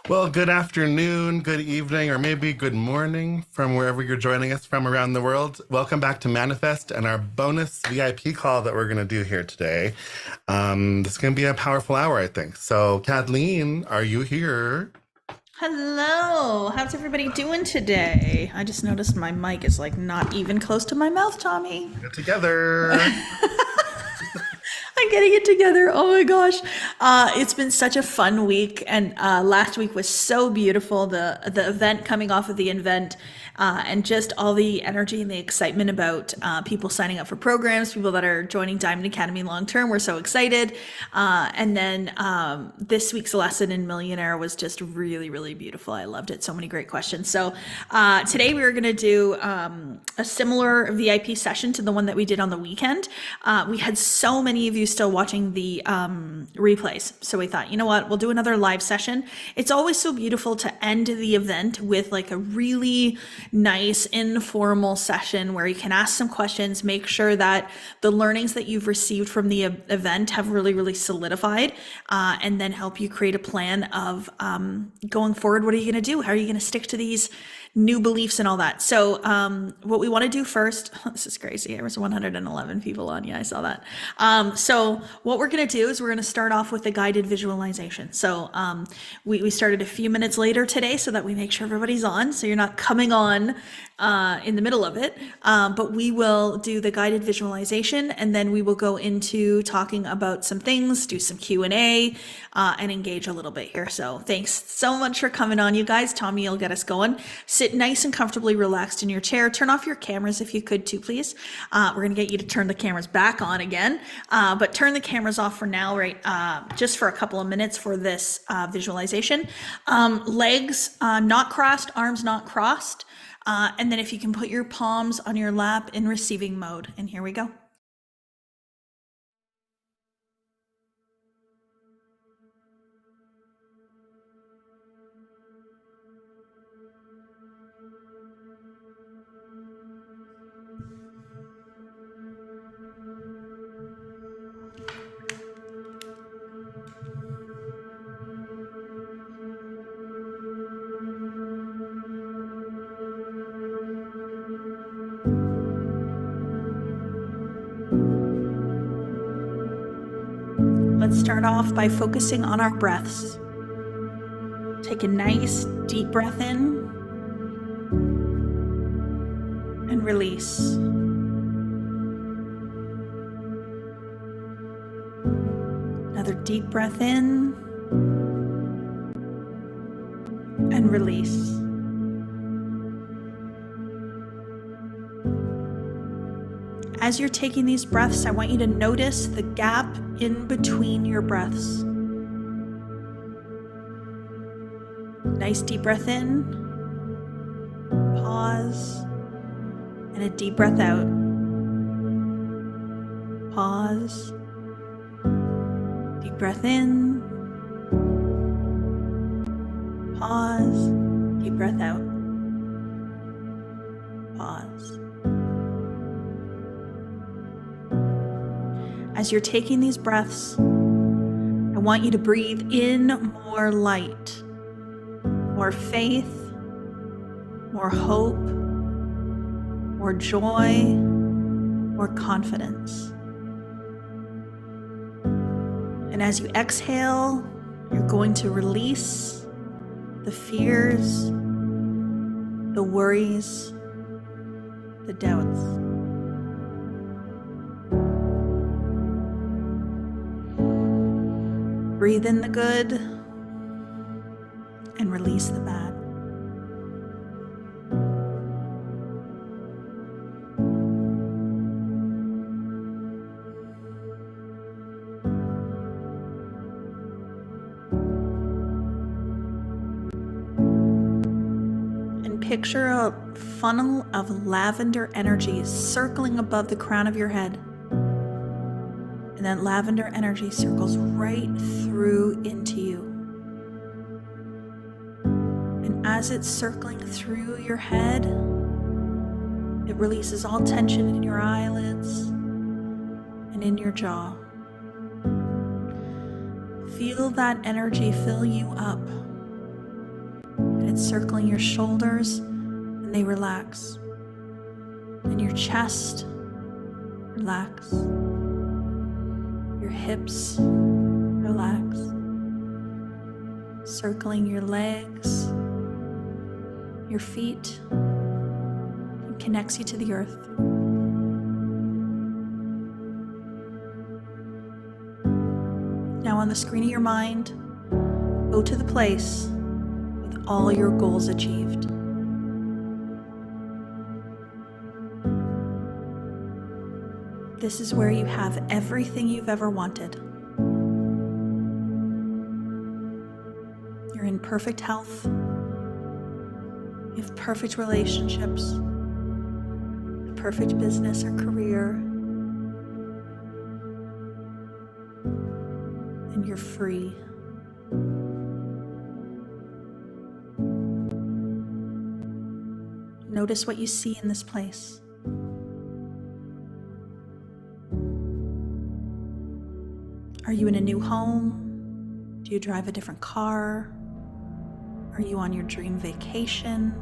Well, good afternoon, good evening, or maybe good morning from wherever you're joining us from around the world. Welcome back to Manifest and our bonus VIP call that we're going to do here today. This is going to be a powerful hour, I think. So, Kathleen, are you here? Hello, how's everybody doing today? I just noticed my mic is like not even close to my mouth, Tommy. Get together. I'm getting it together. Oh my gosh. It's been such a fun week. And last week was so beautiful. The event coming off of the event and just all the energy and the excitement about people signing up for programs, people that are joining Diamond Academy long term. We're so excited. And then this week's lesson in Millionaire was just really, really beautiful. I loved it. So many great questions. So today we are going to do a similar VIP session to the one that we did on the weekend. We had so many of you still watching the replays. So we thought, you know what, we'll do another live session. It's always so beautiful to end the event with like a really nice informal session where you can ask some questions, make sure that the learnings that you've received from the event have really, really solidified, and then help you create a plan of going forward. What are you going to do? How are you going to stick to these new beliefs and all that? So what we want to do first, this is crazy. There was 111 people on. Yeah, I saw that. So what we're going to do is we're going to start off with a guided visualization. So we started a few minutes later today so that we make sure everybody's on. So you're not coming on in the middle of it. But we will do the guided visualization, and then we will go into talking about some things, do some Q&A, and engage a little bit here. So thanks so much for coming on, you guys. Tommy, you'll get us going. Sit nice and comfortably relaxed in your chair. Turn off your cameras if you could too, please. We're going to get you to turn the cameras back on again, but turn the cameras off for now, right? Just for a couple of minutes for this visualization. Legs not crossed, arms not crossed. And then if you can put your palms on your lap in receiving mode. And here we go. Let's start off by focusing on our breaths. Take a nice deep breath in and release. Another deep breath in and release. As you're taking these breaths, I want you to notice the gap in between your breaths. Nice deep breath in, pause, and a deep breath out. Pause, deep breath in, pause, deep breath out. Pause. As you're taking these breaths, I want you to breathe in more light, more faith, more hope, more joy, more confidence. And as you exhale, you're going to release the fears, the worries, the doubts. Breathe in the good and release the bad. And picture a funnel of lavender energy circling above the crown of your head. And that lavender energy circles right through into you. And as it's circling through your head, it releases all tension in your eyelids and in your jaw. Feel that energy fill you up It's circling your shoulders and they relax. And your chest, relax. Your hips, relax. Circling your legs, your feet, and connects you to the earth. Now on the screen of your mind, go to the place with all your goals achieved. This is where you have everything you've ever wanted. You're in perfect health. You have perfect relationships, a perfect business or career, and you're free. Notice what you see in this place. Are you in a new home? Do you drive a different car? Are you on your dream vacation?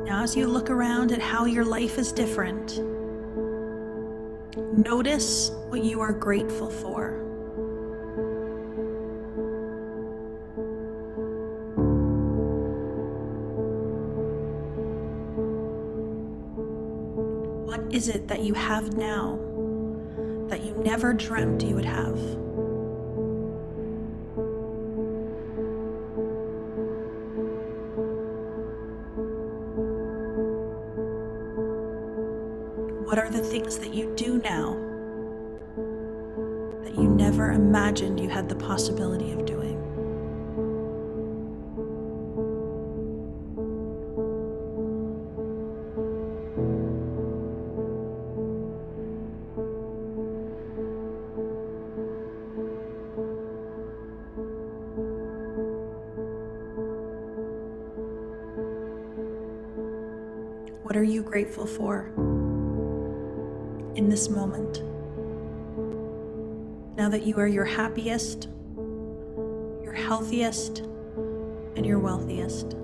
Now, as you look around at how your life is different, notice what you are grateful for. What is it that you have now that you never dreamt you would have? What are the things that you do now that you never imagined you had the possibility of doing? What are you grateful for in this moment? Now that you are your happiest, your healthiest, and your wealthiest.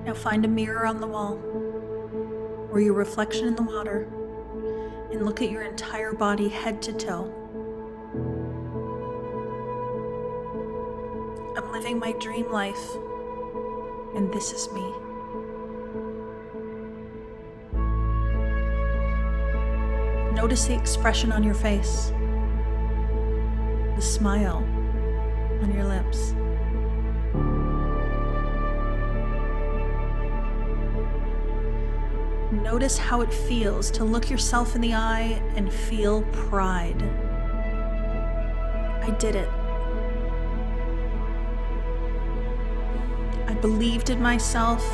Now find a mirror on the wall or your reflection in the water and look at your entire body head to toe. I'm living my dream life, and this is me. Notice the expression on your face, the smile on your lips. Notice how it feels to look yourself in the eye and feel pride. I did it. I believed in myself,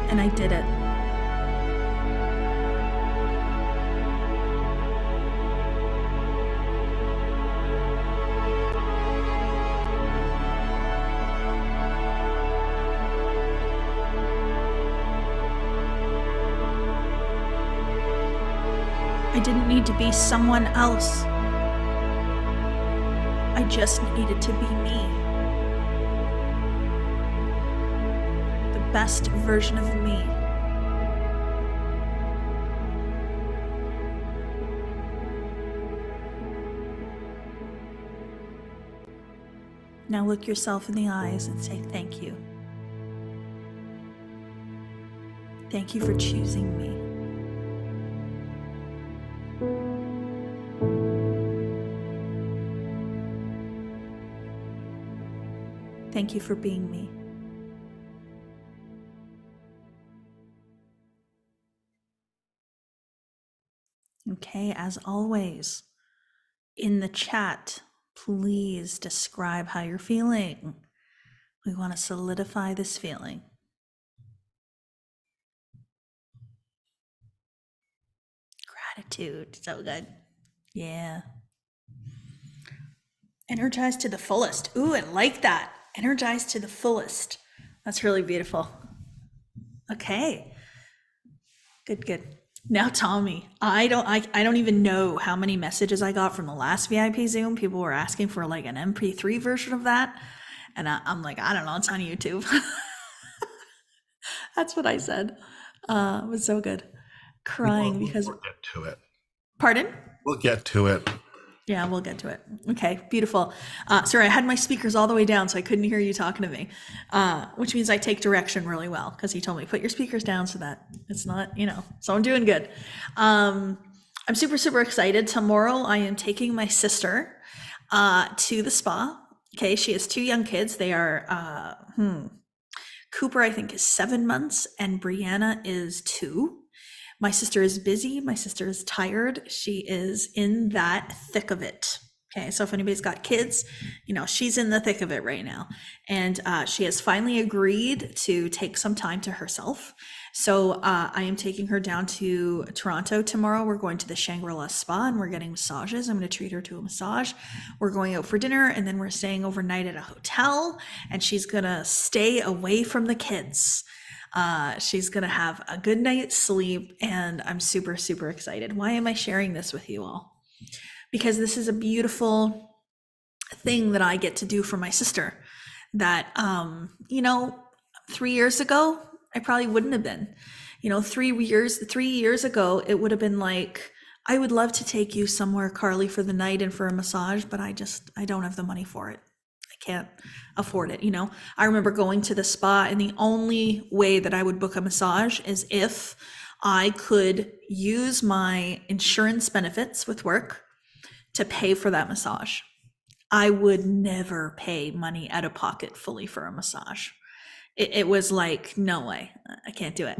and I did it. I didn't need to be someone else. I just needed to be me. The best version of me. Now look yourself in the eyes and say thank you. Thank you for choosing me. Thank you for being me. Okay, as always, in the chat, please describe how you're feeling. We want to solidify this feeling. Gratitude. So good. Yeah. Energized to the fullest. Ooh, I like that. Energized to the fullest. That's really beautiful. Okay. Good, good. Now, Tommy, I don't even know how many messages I got from the last VIP Zoom. People were asking for like an MP3 version of that. And I'm like, I don't know, it's on YouTube. That's what I said. It was so good. Crying because, We'll get to it. pardon? We'll get to it. Yeah, we'll get to it. Okay, beautiful. Sorry, I had my speakers all the way down, so I couldn't hear you talking to me, which means I take direction really well, because he told me, put your speakers down so that it's not, so I'm doing good. I'm super, super excited. Tomorrow, I am taking my sister to the spa. Okay, she has 2 young kids. They are, Cooper, I think, is 7 months, and Brianna is 2. My sister is busy. My sister is tired. She is in that thick of it. Okay, so if anybody's got kids, she's in the thick of it right now. And she has finally agreed to take some time to herself. So I am taking her down to Toronto tomorrow. We're going to the Shangri-La Spa and we're getting massages. I'm going to treat her to a massage. We're going out for dinner and then we're staying overnight at a hotel, and she's going to stay away from the kids. She's going to have a good night's sleep, and I'm super, super excited. Why am I sharing this with you all? Because this is a beautiful thing that I get to do for my sister that, 3 years ago, I probably wouldn't have been. 3 years ago, it would have been like, I would love to take you somewhere, Carly, for the night and for a massage, but I don't have the money for it. Can't afford it. I remember going to the spa, and the only way that I would book a massage is if I could use my insurance benefits with work to pay for that massage. I would never pay money out of pocket fully for a massage. It was like, no way, I can't do it.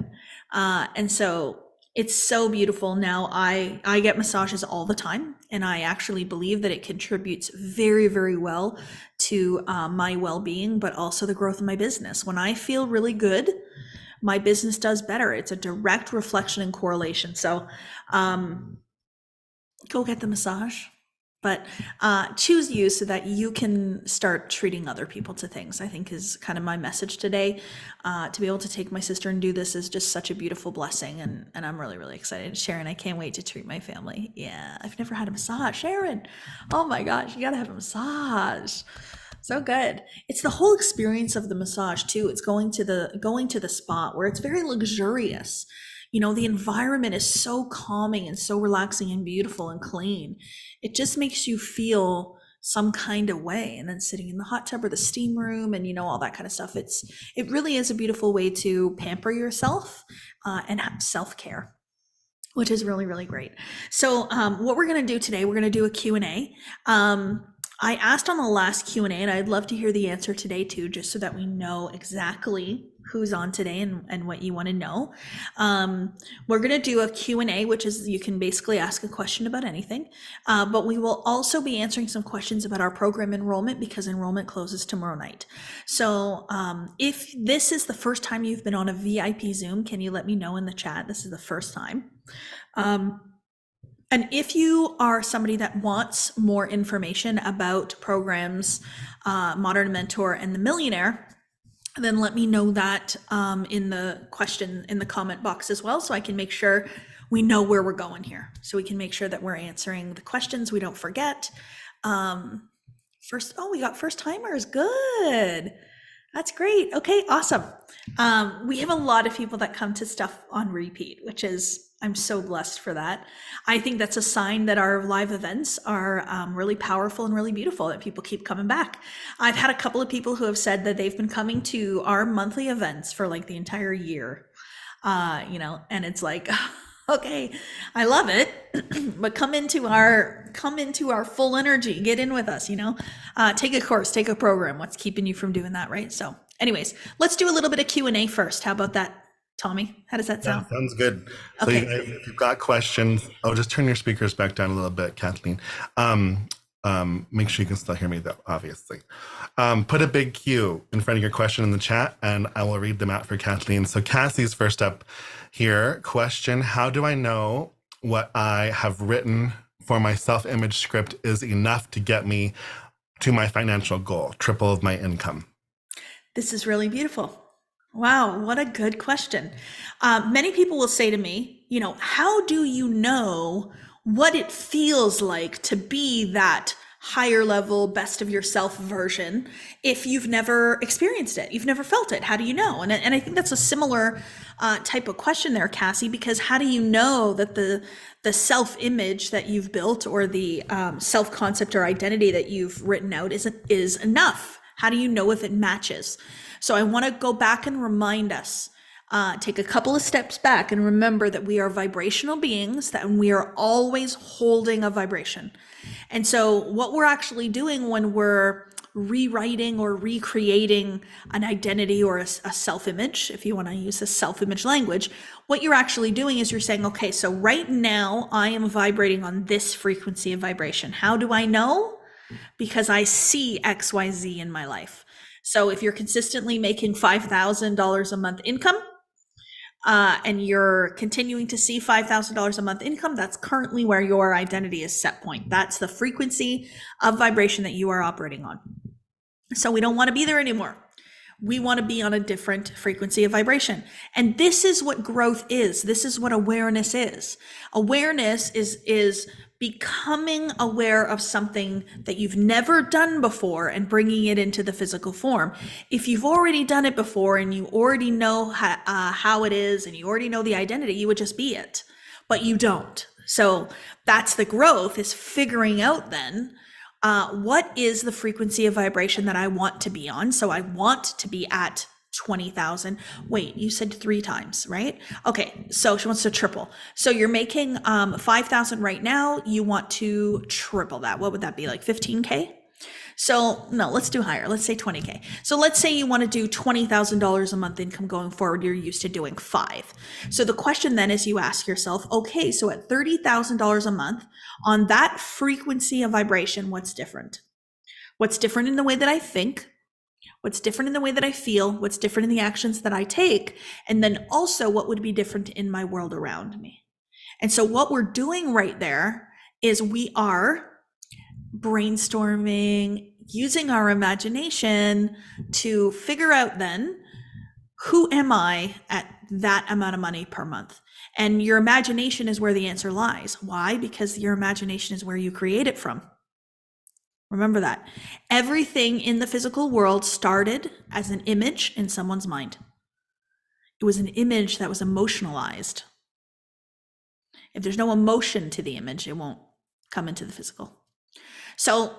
And so it's so beautiful. Now I get massages all the time, and I actually believe that it contributes very, very well to my well-being, but also the growth of my business. When I feel really good, my business does better. It's a direct reflection and correlation. So go get the massage, but choose you so that you can start treating other people to things, I think is kind of my message today. To be able to take my sister and do this is just such a beautiful blessing, and I'm really, really excited. Sharon, I can't wait to treat my family. Yeah, I've never had a massage. Sharon, oh my gosh, you gotta have a massage. So good. It's the whole experience of the massage too. It's going to the spa where it's very luxurious. The environment is so calming and so relaxing and beautiful and clean. It just makes you feel some kind of way. And then sitting in the hot tub or the steam room and all that kind of stuff. It really is a beautiful way to pamper yourself and have self-care, which is really, really great. So what we're going to do today, we're going to do a Q&A. I asked on the last Q&A, and I'd love to hear the answer today too, just so that we know exactly who's on today and what you want to know. We're going to do a Q&A, which is you can basically ask a question about anything, but we will also be answering some questions about our program enrollment, because enrollment closes tomorrow night. So if this is the first time you've been on a VIP Zoom, can you let me know in the chat? This is the first time. And if you are somebody that wants more information about programs, Modern Mentor and The Millionaire, then let me know that in the comment box as well, so I can make sure we know where we're going here. So we can make sure that we're answering the questions, we don't forget. We got first timers, good. That's great. Okay, awesome. We have a lot of people that come to stuff on repeat, which is, I'm so blessed for that. I think that's a sign that our live events are really powerful and really beautiful, that people keep coming back. I've had a couple of people who have said that they've been coming to our monthly events for like the entire year, and it's like, okay, I love it, but come into our full energy, get in with us, take a course, take a program. What's keeping you from doing that, right? So anyways, let's do a little bit of Q&A first. How about that? Tommy, how does that Yeah, sound? sounds good. So you Okay. guys, if you've got questions, oh, just turn your speakers back down a little bit, Kathleen. Um, make sure you can still hear me though, obviously. Put a big Q in front of your question in the chat and I will read them out for Kathleen. So Cassie's first up here, question, how do I know what I have written for my self-image script is enough to get me to my financial goal, triple of my income? This is really beautiful. Wow, what a good question. Many people will say to me, how do you know what it feels like to be that higher level, best of yourself version if you've never experienced it? You've never felt it. How do you know? And I think that's a similar type of question there, Cassie, because how do you know that the self image that you've built or the self concept or identity that you've written out is enough? How do you know if it matches? So I want to go back and remind us, take a couple of steps back and remember that we are vibrational beings, that we are always holding a vibration. And so what we're actually doing when we're rewriting or recreating an identity or a self-image, if you want to use this self-image language, what you're actually doing is you're saying, okay, so right now I am vibrating on this frequency of vibration. How do I know? Because I see XYZ in my life. So if you're consistently making $5,000 a month income, and you're continuing to see $5,000 a month income, that's currently where your identity is set point. That's the frequency of vibration that you are operating on. So we don't want to be there anymore. We want to be on a different frequency of vibration. And this is what growth is. This is what awareness is. Awareness is becoming aware of something that you've never done before and bringing it into the physical form. If you've already done it before and you already know how it is and you already know the identity, you would just be it, but you don't. So that's the growth, is figuring out then what is the frequency of vibration that I want to be on. So I want to be at 20,000. Wait, you said 3 times, right? Okay, so she wants to triple. So you're making 5,000 right now. You want to triple that. What would that be, like 15K? So no, let's do higher. Let's say 20K. So let's say you want to do $20,000 a month income going forward. You're used to doing 5. So the question then is, you ask yourself, okay, so at $30,000 a month on that frequency of vibration, what's different? What's different in the way that I think? What's different in the way that I feel? What's different in the actions that I take? And then also, what would be different in my world around me? And so what we're doing right there is we are brainstorming, using our imagination to figure out then, who am I at that amount of money per month? And your imagination is where the answer lies. Why? Because your imagination is where you create it from. Remember that. Everything in the physical world started as an image in someone's mind. It was an image that was emotionalized. If there's no emotion to the image, it won't come into the physical. So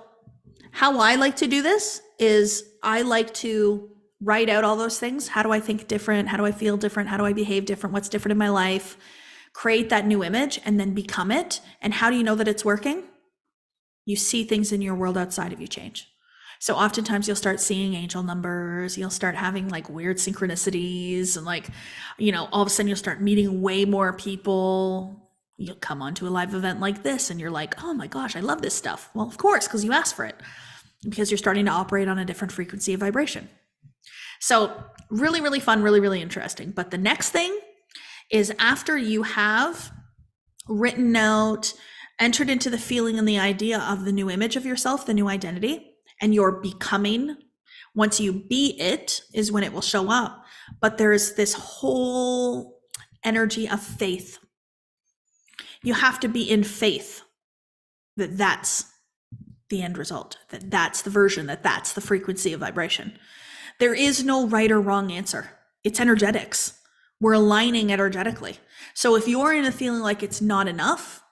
how I like to do this is I like to write out all those things. How do I think different? How do I feel different? How do I behave different? What's different in my life? Create that new image and then become it. And how do you know that it's working? You see things in your world outside of you change. So oftentimes you'll start seeing angel numbers, you'll start having like weird synchronicities, and like, all of a sudden you'll start meeting way more people. You'll come onto a live event like this and you're like, oh my gosh, I love this stuff. Well, of course, because you asked for it, because you're starting to operate on a different frequency of vibration. So really, really fun, really, really interesting. But the next thing is, after you have written out, entered into the feeling and the idea of the new image of yourself, the new identity, and you're becoming, once you be it is when it will show up. But there's this whole energy of faith. You have to be in faith that that's the end result, that that's the version, that that's the frequency of vibration. There is no right or wrong answer. It's energetics. We're aligning energetically. So if you're in a feeling like it's not enough,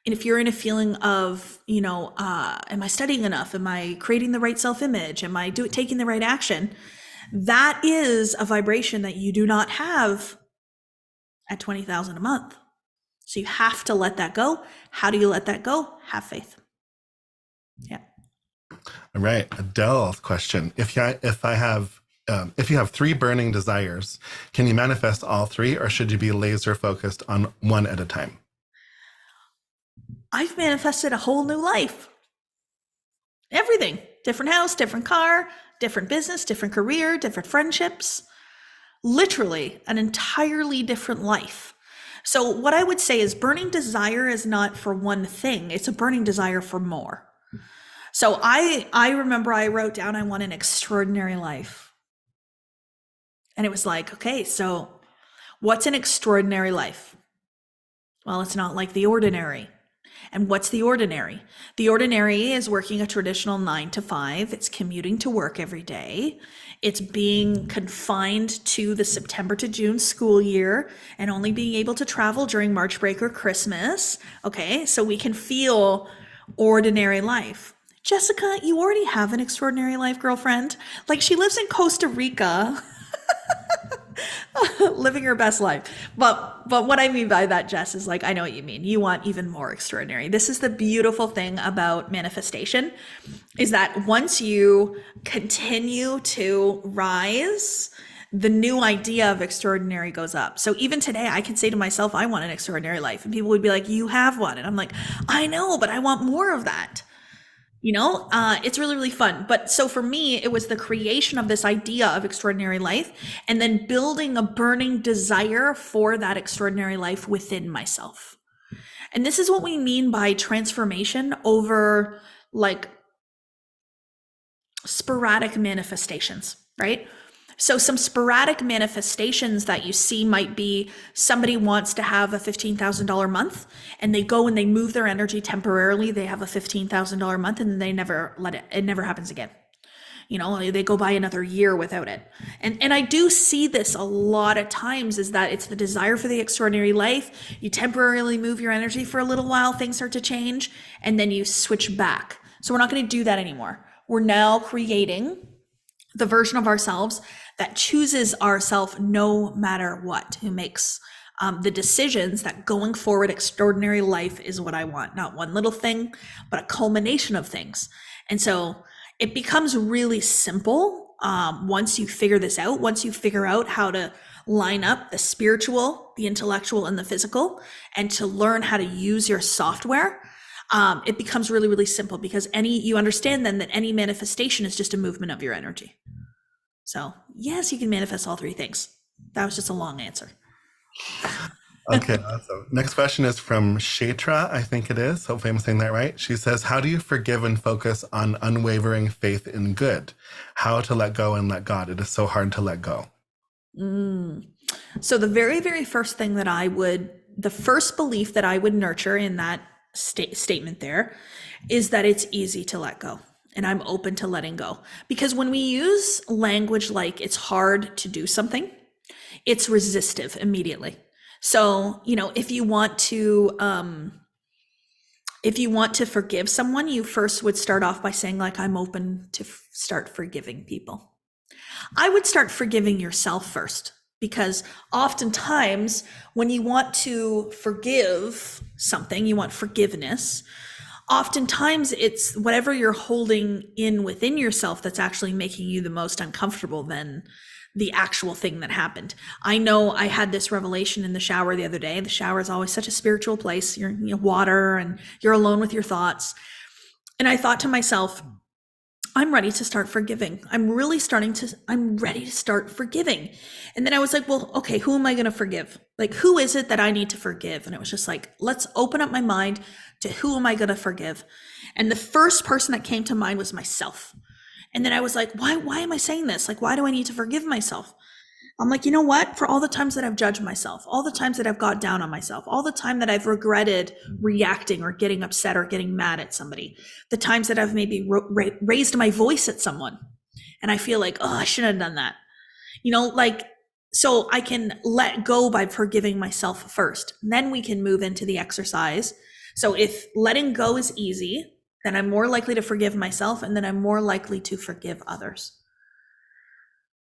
and if you're in a feeling of, am I studying enough? Am I creating the right self-image? Am I taking the right action? That is a vibration that you do not have at 20,000 a month. So you have to let that go. How do you let that go? Have faith. Yeah. All right. Adele's question. If I have If you have three burning desires, can you manifest all three, or should you be laser focused on one at a time? I've manifested a whole new life. Everything. Different house, different car, different business, different career, different friendships. Literally an entirely different life. So what I would say is burning desire is not for one thing. It's a burning desire for more. So I remember I wrote down I want an extraordinary life. And it was like, okay, so what's an extraordinary life? Well, it's not like the ordinary. And what's the ordinary? The ordinary is working a traditional 9 to 5. It's commuting to work every day. It's being confined to the September to June school year and only being able to travel during March break or Christmas. Okay, so we can feel ordinary life. Jessica, you already have an extraordinary life, girlfriend. Like, she lives in Costa Rica. Living her best life. But what I mean by that, Jess, is like, I know what you mean. You want even more extraordinary. This is the beautiful thing about manifestation, is that once you continue to rise, the new idea of extraordinary goes up. So even today, I can say to myself, I want an extraordinary life. And people would be like, you have one. And I'm like, I know, but I want more of that. It's really, really fun. But so for me, it was the creation of this idea of extraordinary life and then building a burning desire for that extraordinary life within myself. And this is what we mean by transformation over like sporadic manifestations, right? So some sporadic manifestations that you see might be somebody wants to have a $15,000 month and they go and they move their energy temporarily. They have a $15,000 month and they never let it, it never happens again. They go by another year without it. And I do see this a lot of times, is that it's the desire for the extraordinary life. You temporarily move your energy for a little while, things start to change, and then you switch back. So we're not going to do that anymore. We're now creating the version of ourselves that chooses ourselves no matter what, who makes the decisions that going forward, extraordinary life is what I want. Not one little thing, but a culmination of things. And so it becomes really simple once you figure this out, once you figure out how to line up the spiritual, the intellectual, and the physical, and to learn how to use your software. It becomes really, really simple, because you understand then that any manifestation is just a movement of your energy. So yes, you can manifest all three things. That was just a long answer. Okay, awesome. Next question is from Shatra, I think it is. Hopefully I'm saying that right. She says, how do you forgive and focus on unwavering faith in good? How to let go and let God? It is so hard to let go. So the very, very first thing the first belief that I would nurture in that statement there is that it's easy to let go. And I'm open to letting go. Because when we use language like it's hard to do something, it's resistive immediately. So, if you want to forgive someone, you first would start off by saying, like, I'm open to start forgiving people. I would start forgiving yourself first, because oftentimes when you want to forgive something, you want forgiveness. Oftentimes it's whatever you're holding in within yourself that's actually making you the most uncomfortable than the actual thing that happened. I know I had this revelation in the shower the other day. The shower is always such a spiritual place. You're water and you're alone with your thoughts. And I thought to myself, I'm ready to start forgiving. I'm ready to start forgiving. And then I was like, well, okay, who am I going to forgive? Like, who is it that I need to forgive? And it was just like, let's open up my mind to who am I going to forgive? And the first person that came to mind was myself. And then I was like, why am I saying this? Like, why do I need to forgive myself? I'm like, you know what? For all the times that I've judged myself, all the times that I've got down on myself, all the time that I've regretted reacting or getting upset or getting mad at somebody, the times that I've maybe raised my voice at someone and I feel like, oh, I shouldn't have done that. So I can let go by forgiving myself first. Then we can move into the exercise. So if letting go is easy, then I'm more likely to forgive myself, and then I'm more likely to forgive others.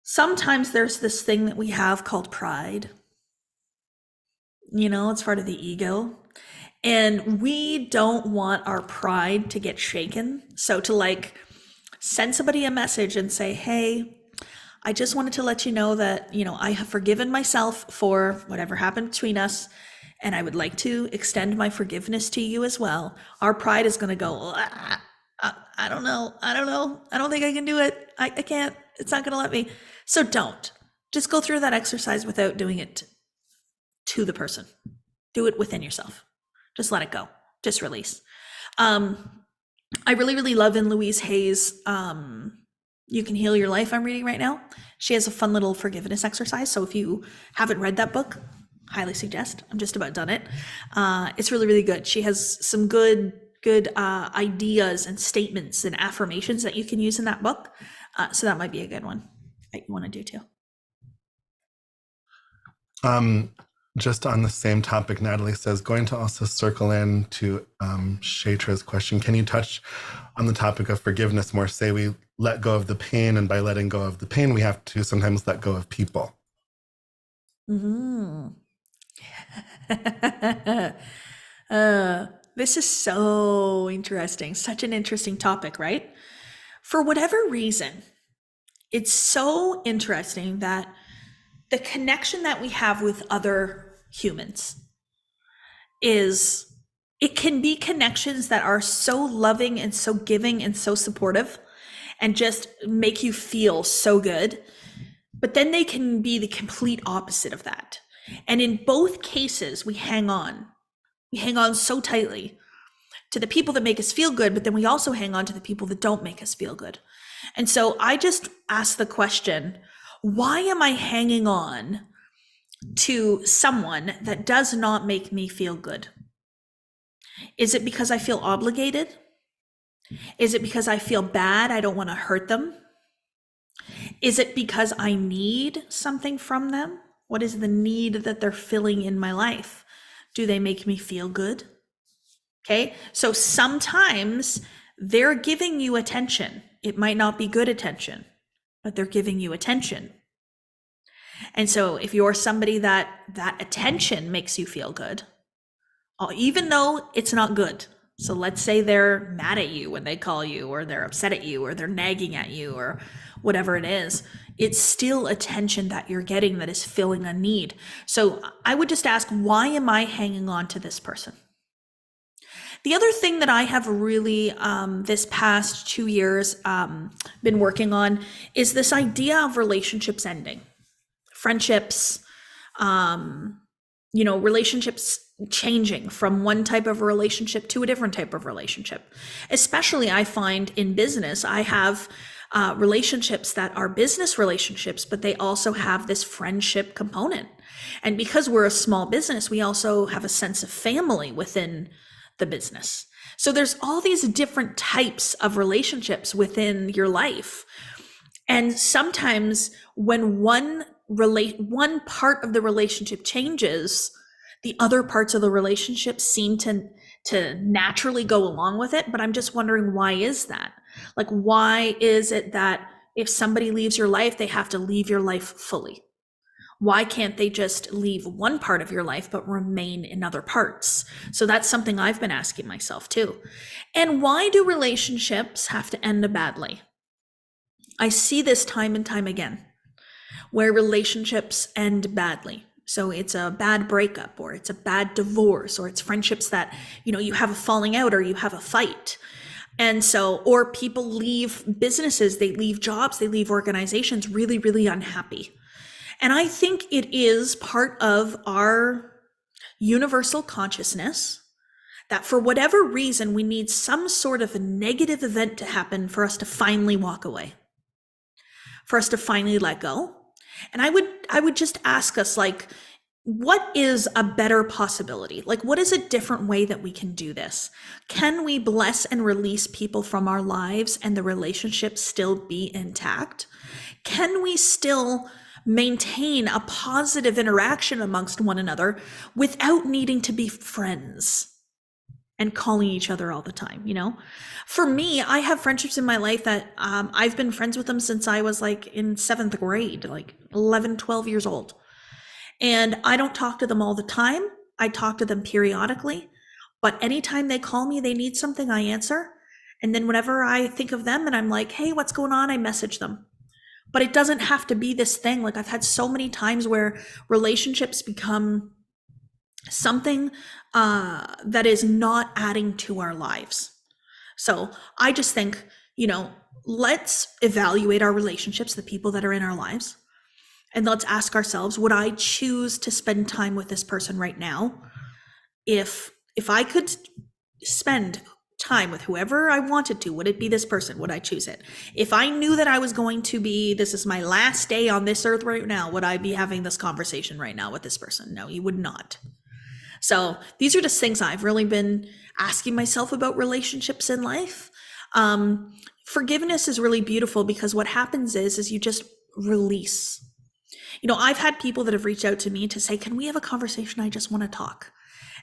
Sometimes there's this thing that we have called pride. It's part of the ego. And we don't want our pride to get shaken. So to send somebody a message and say, hey, I just wanted to let you know that, I have forgiven myself for whatever happened between us, and I would like to extend my forgiveness to you as well. Our pride is going to go, "Ah, I don't know. I don't know. I don't think I can do it. I can't. It's not going to let me." So don't. Just go through that exercise without doing it to the person. Do it within yourself. Just let it go. Just release. I really, really love in Louise Hay's You Can Heal Your Life, I'm reading right now. She has a fun little forgiveness exercise. So if you haven't read that book, highly suggest. I'm just about done it. It's really, really good. She has some good ideas and statements and affirmations that you can use in that book. So that might be a good one that you want to do too. Just on the same topic, Natalie says, going to also circle in to Shaitra's question. Can you touch on the topic of forgiveness more? Say we let go of the pain, and by letting go of the pain, we have to sometimes let go of people. Mm-hmm. This is so interesting. Such an interesting topic, right? For whatever reason, it's so interesting that the connection that we have with other humans it can be connections that are so loving and so giving and so supportive and just make you feel so good. But then they can be the complete opposite of that. And in both cases, we hang on. We hang on so tightly to the people that make us feel good, but then we also hang on to the people that don't make us feel good. And so I just ask the question, why am I hanging on to someone that does not make me feel good? Is it because I feel obligated? Is it because I feel bad? I don't want to hurt them? Is it because I need something from them? What is the need that they're filling in my life? Do they make me feel good? Okay, so sometimes they're giving you attention. It might not be good attention, but they're giving you attention. And so if you're somebody that attention makes you feel good, even though it's not good. So let's say they're mad at you when they call you, or they're upset at you, or they're nagging at you, or whatever it is. It's still attention that you're getting that is filling a need. So I would just ask, why am I hanging on to this person? The other thing that I have really, this past 2 years, been working on is this idea of relationships ending. Friendships, relationships changing from one type of relationship to a different type of relationship. Especially I find in business, I have relationships that are business relationships, but they also have this friendship component. And because we're a small business, we also have a sense of family within the business. So there's all these different types of relationships within your life. And sometimes when one part of the relationship changes, the other parts of the relationship seem to naturally go along with it. But I'm just wondering, why is that? Like, why is it that if somebody leaves your life, they have to leave your life fully? Why can't they just leave one part of your life but remain in other parts? So that's something I've been asking myself too. And why do relationships have to end badly? I see this time and time again, where relationships end badly. So it's a bad breakup, or it's a bad divorce, or it's friendships that, you have a falling out or you have a fight. And so, or people leave businesses, they leave jobs, they leave organizations really, really unhappy. And I think it is part of our universal consciousness that for whatever reason, we need some sort of a negative event to happen for us to finally walk away, for us to finally let go. And I would just ask us, like, what is a better possibility? Like, what is a different way that we can do this? Can we bless and release people from our lives and the relationship still be intact? Can we still maintain a positive interaction amongst one another without needing to be friends and calling each other all the time? For me, I have friendships in my life that I've been friends with them since I was like in 7th grade, like 11, 12 years old. And I don't talk to them all the time. I talk to them periodically, but anytime they call me, they need something, I answer. And then whenever I think of them and I'm like, hey, what's going on? I message them. But it doesn't have to be this thing. Like, I've had so many times where relationships become something that is not adding to our lives. So I just think, let's evaluate our relationships, the people that are in our lives, and let's ask ourselves, would I choose to spend time with this person right now? If I could spend time with whoever I wanted to, would it be this person? Would I choose it? If I knew that I was going to be, this is my last day on this earth right now, would I be having this conversation right now with this person? No, you would not. So these are just things I've really been asking myself about relationships in life. Forgiveness is really beautiful because what happens is you just release. I've had people that have reached out to me to say, can we have a conversation? I just want to talk.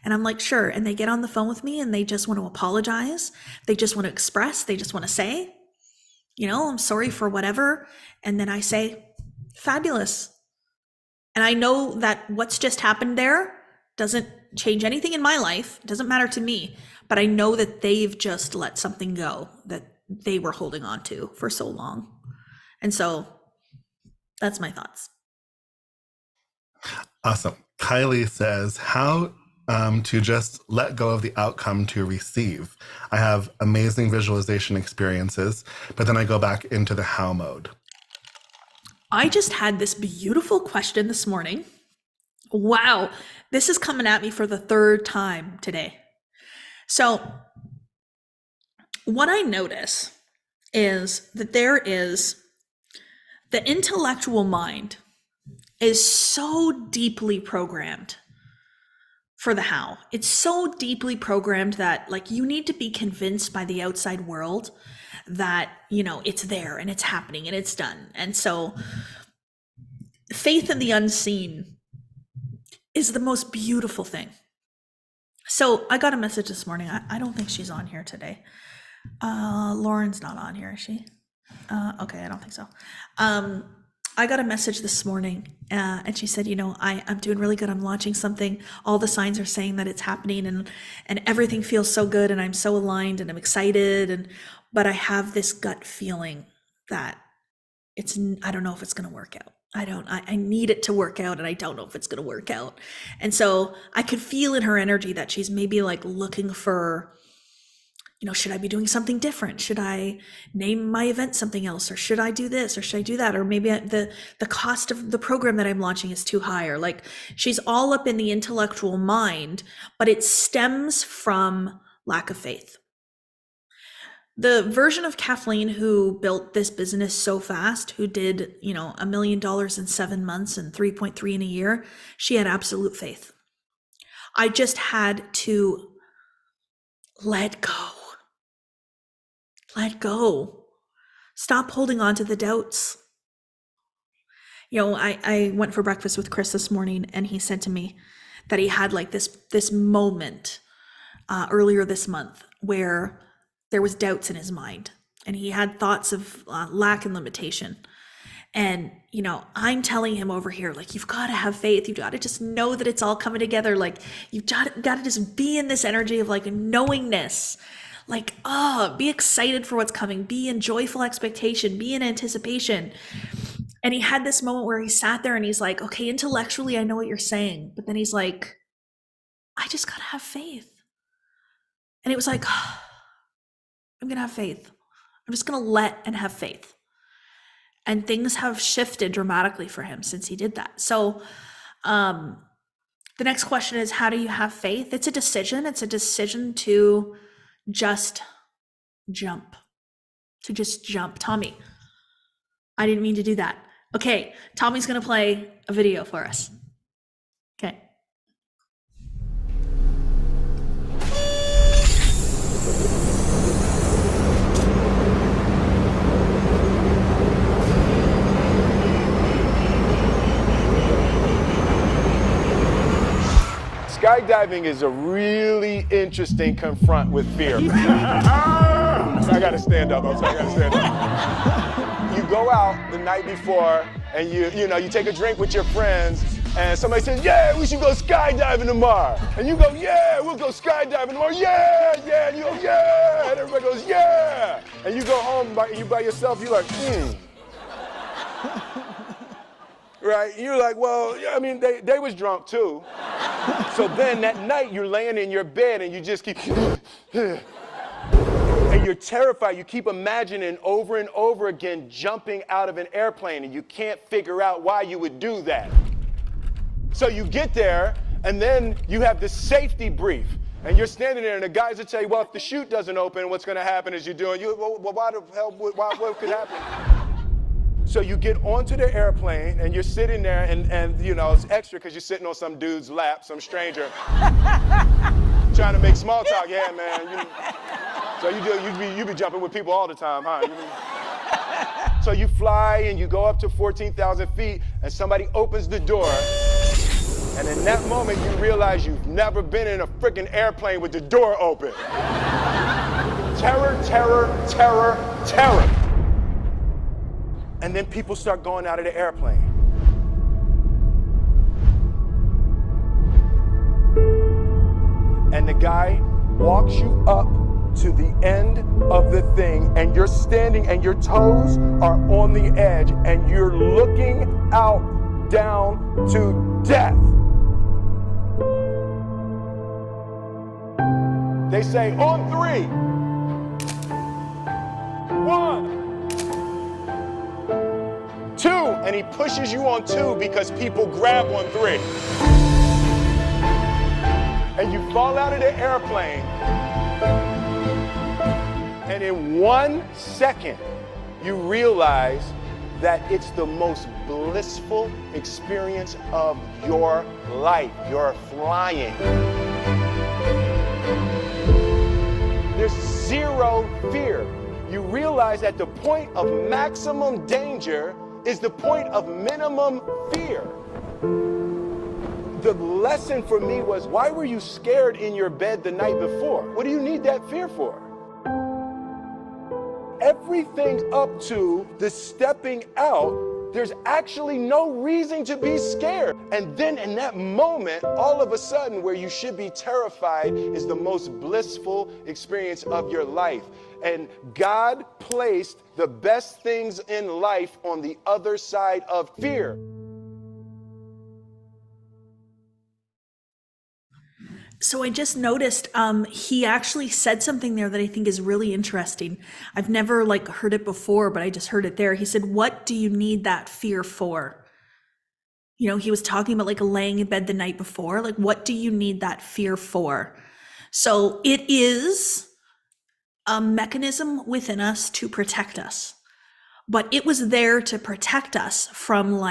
And I'm like, sure. And they get on the phone with me and they just want to apologize. They just want to express. They just want to say, I'm sorry for whatever. And then I say, fabulous. And I know that what's just happened there doesn't change anything in my life. It doesn't matter to me. But I know that they've just let something go that they were holding on to for so long. And so that's my thoughts. Awesome. Kylie says, how to just let go of the outcome to receive. I have amazing visualization experiences, but then I go back into the how mode. I just had this beautiful question this morning. Wow, this is coming at me for the third time today. So what I notice is that there is the intellectual mind is so deeply programmed for the how. It's so deeply programmed that you need to be convinced by the outside world that, it's there and it's happening and it's done. And so faith in the unseen is the most beautiful thing. So I got a message this morning. I don't think she's on here today. Lauren's not on here, is she? Okay, I don't think so. I got a message this morning and she said, I'm doing really good. I'm launching something. All the signs are saying that it's happening and everything feels so good and I'm so aligned and I'm excited. But I have this gut feeling that I don't know if it's going to work out. I need it to work out and I don't know if it's going to work out. And so I could feel in her energy that she's maybe looking for, should I be doing something different? Should I name my event something else? Or should I do this? Or should I do that? Or maybe the cost of the program that I'm launching is too high. Or she's all up in the intellectual mind, but it stems from lack of faith. The version of Kathleen who built this business so fast, who did, $1 million in 7 months and 3.3 in a year, she had absolute faith. I just had to let go. Let go. Stop holding on to the doubts. I went for breakfast with Chris this morning and he said to me that he had this moment earlier this month where there was doubts in his mind and he had thoughts of lack and limitation. And, I'm telling him over here, you've got to have faith. You've got to just know that it's all coming together. You've got to just be in this energy of knowingness. Be excited for what's coming, be in joyful expectation, be in anticipation. And he had this moment where he sat there and he's like, okay, intellectually, I know what you're saying. But then he's like, I just got to have faith. And it was like, I'm going to have faith. I'm just going to let and have faith. And things have shifted dramatically for him since he did that. So, the next question is, how do you have faith? It's a decision. It's a decision to just jump. Tommy, I didn't mean to do that. Okay, Tommy's going to play a video for us. Okay. Skydiving is a really interesting confront with fear. I gotta stand up. I gotta stand up. You go out the night before and you take a drink with your friends and somebody says, yeah, we should go skydiving tomorrow. And you go, yeah, we'll go skydiving tomorrow. Yeah, yeah. And you go, yeah. And everybody goes, yeah. And you go home by yourself, you're like, Right? You're like, well, I mean, they was drunk too. So then that night you're laying in your bed and you just keep, and you're terrified. You keep imagining over and over again jumping out of an airplane, and you can't figure out why you would do that. So you get there, and then you have this safety brief, and you're standing there, and the guys will tell you, well, if the chute doesn't open, what's going to happen is you're doing, well, why the hell, what could happen? So you get onto the airplane, and you're sitting there, and you know, it's extra because you're sitting on some dude's lap, some stranger, trying to make small talk. Yeah, man. So you be jumping with people all the time, huh? So you fly, and you go up to 14,000 feet, and somebody opens the door, and in that moment, you realize you've never been in a freaking airplane with the door open. Terror, terror, terror, terror. And then people start going out of the airplane. And the guy walks you up to the end of the thing, and you're standing and your toes are on the edge, and you're looking out down to death. They say, on 3. 1, 2, and he pushes you on 2 because people grab on 3. And you fall out of the airplane, and in 1 second, you realize that it's the most blissful experience of your life. You're flying. There's zero fear. You realize that the point of maximum danger is the point of minimum fear. The lesson for me was, why were you scared in your bed the night before? What do you need that fear for? Everything up to the stepping out, there's actually no reason to be scared. And then in that moment, all of a sudden, where you should be terrified is the most blissful experience of your life. And God placed the best things in life on the other side of fear. So I just noticed he actually said something there that I think is really interesting. I've never heard it before, but I just heard it there. He said, what do you need that fear for? You know, he was talking about laying in bed the night before. What do you need that fear for? So it is a mechanism within us to protect us. But it was there to protect us from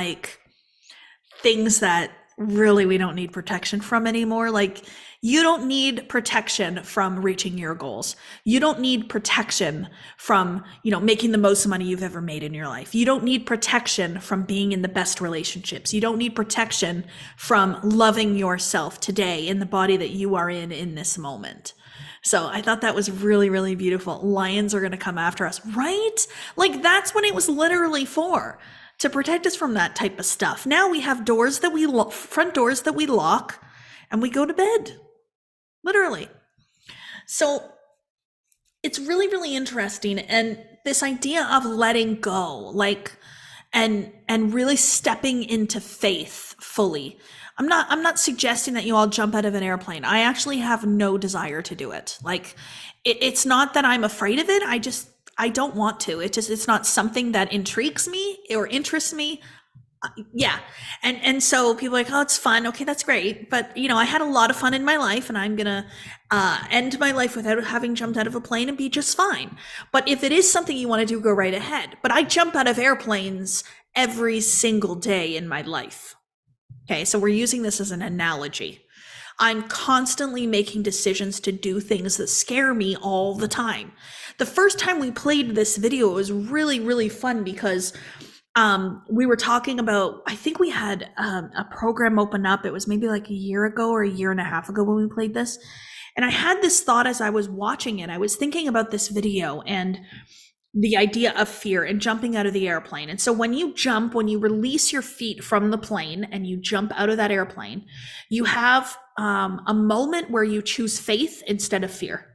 things that really we don't need protection from anymore. You don't need protection from reaching your goals. You don't need protection from, making the most money you've ever made in your life. You don't need protection from being in the best relationships. You don't need protection from loving yourself today in the body that you are in this moment. So I thought that was really, really beautiful. Lions are going to come after us, right? That's what it was literally for, to protect us from that type of stuff. Now we have doors that front doors that we lock, and we go to bed. Literally. So it's really, really interesting. And this idea of letting go, and really stepping into faith fully. I'm not suggesting that you all jump out of an airplane. I actually have no desire to do it. It's not that I'm afraid of it. I don't want to. It's not something that intrigues me or interests me. Yeah. And so people are like, oh, it's fun. Okay, that's great. But I had a lot of fun in my life, and I'm going to end my life without having jumped out of a plane and be just fine. But if it is something you want to do, go right ahead. But I jump out of airplanes every single day in my life. Okay. So we're using this as an analogy. I'm constantly making decisions to do things that scare me all the time. The first time we played this video, it was really, really fun because we were talking about, I think we had a program open up. It was maybe a year ago or a year and a half ago when we played this. And I had this thought as I was watching it. I was thinking about this video and the idea of fear and jumping out of the airplane. And so when you release your feet from the plane and you jump out of that airplane, you have a moment where you choose faith instead of fear.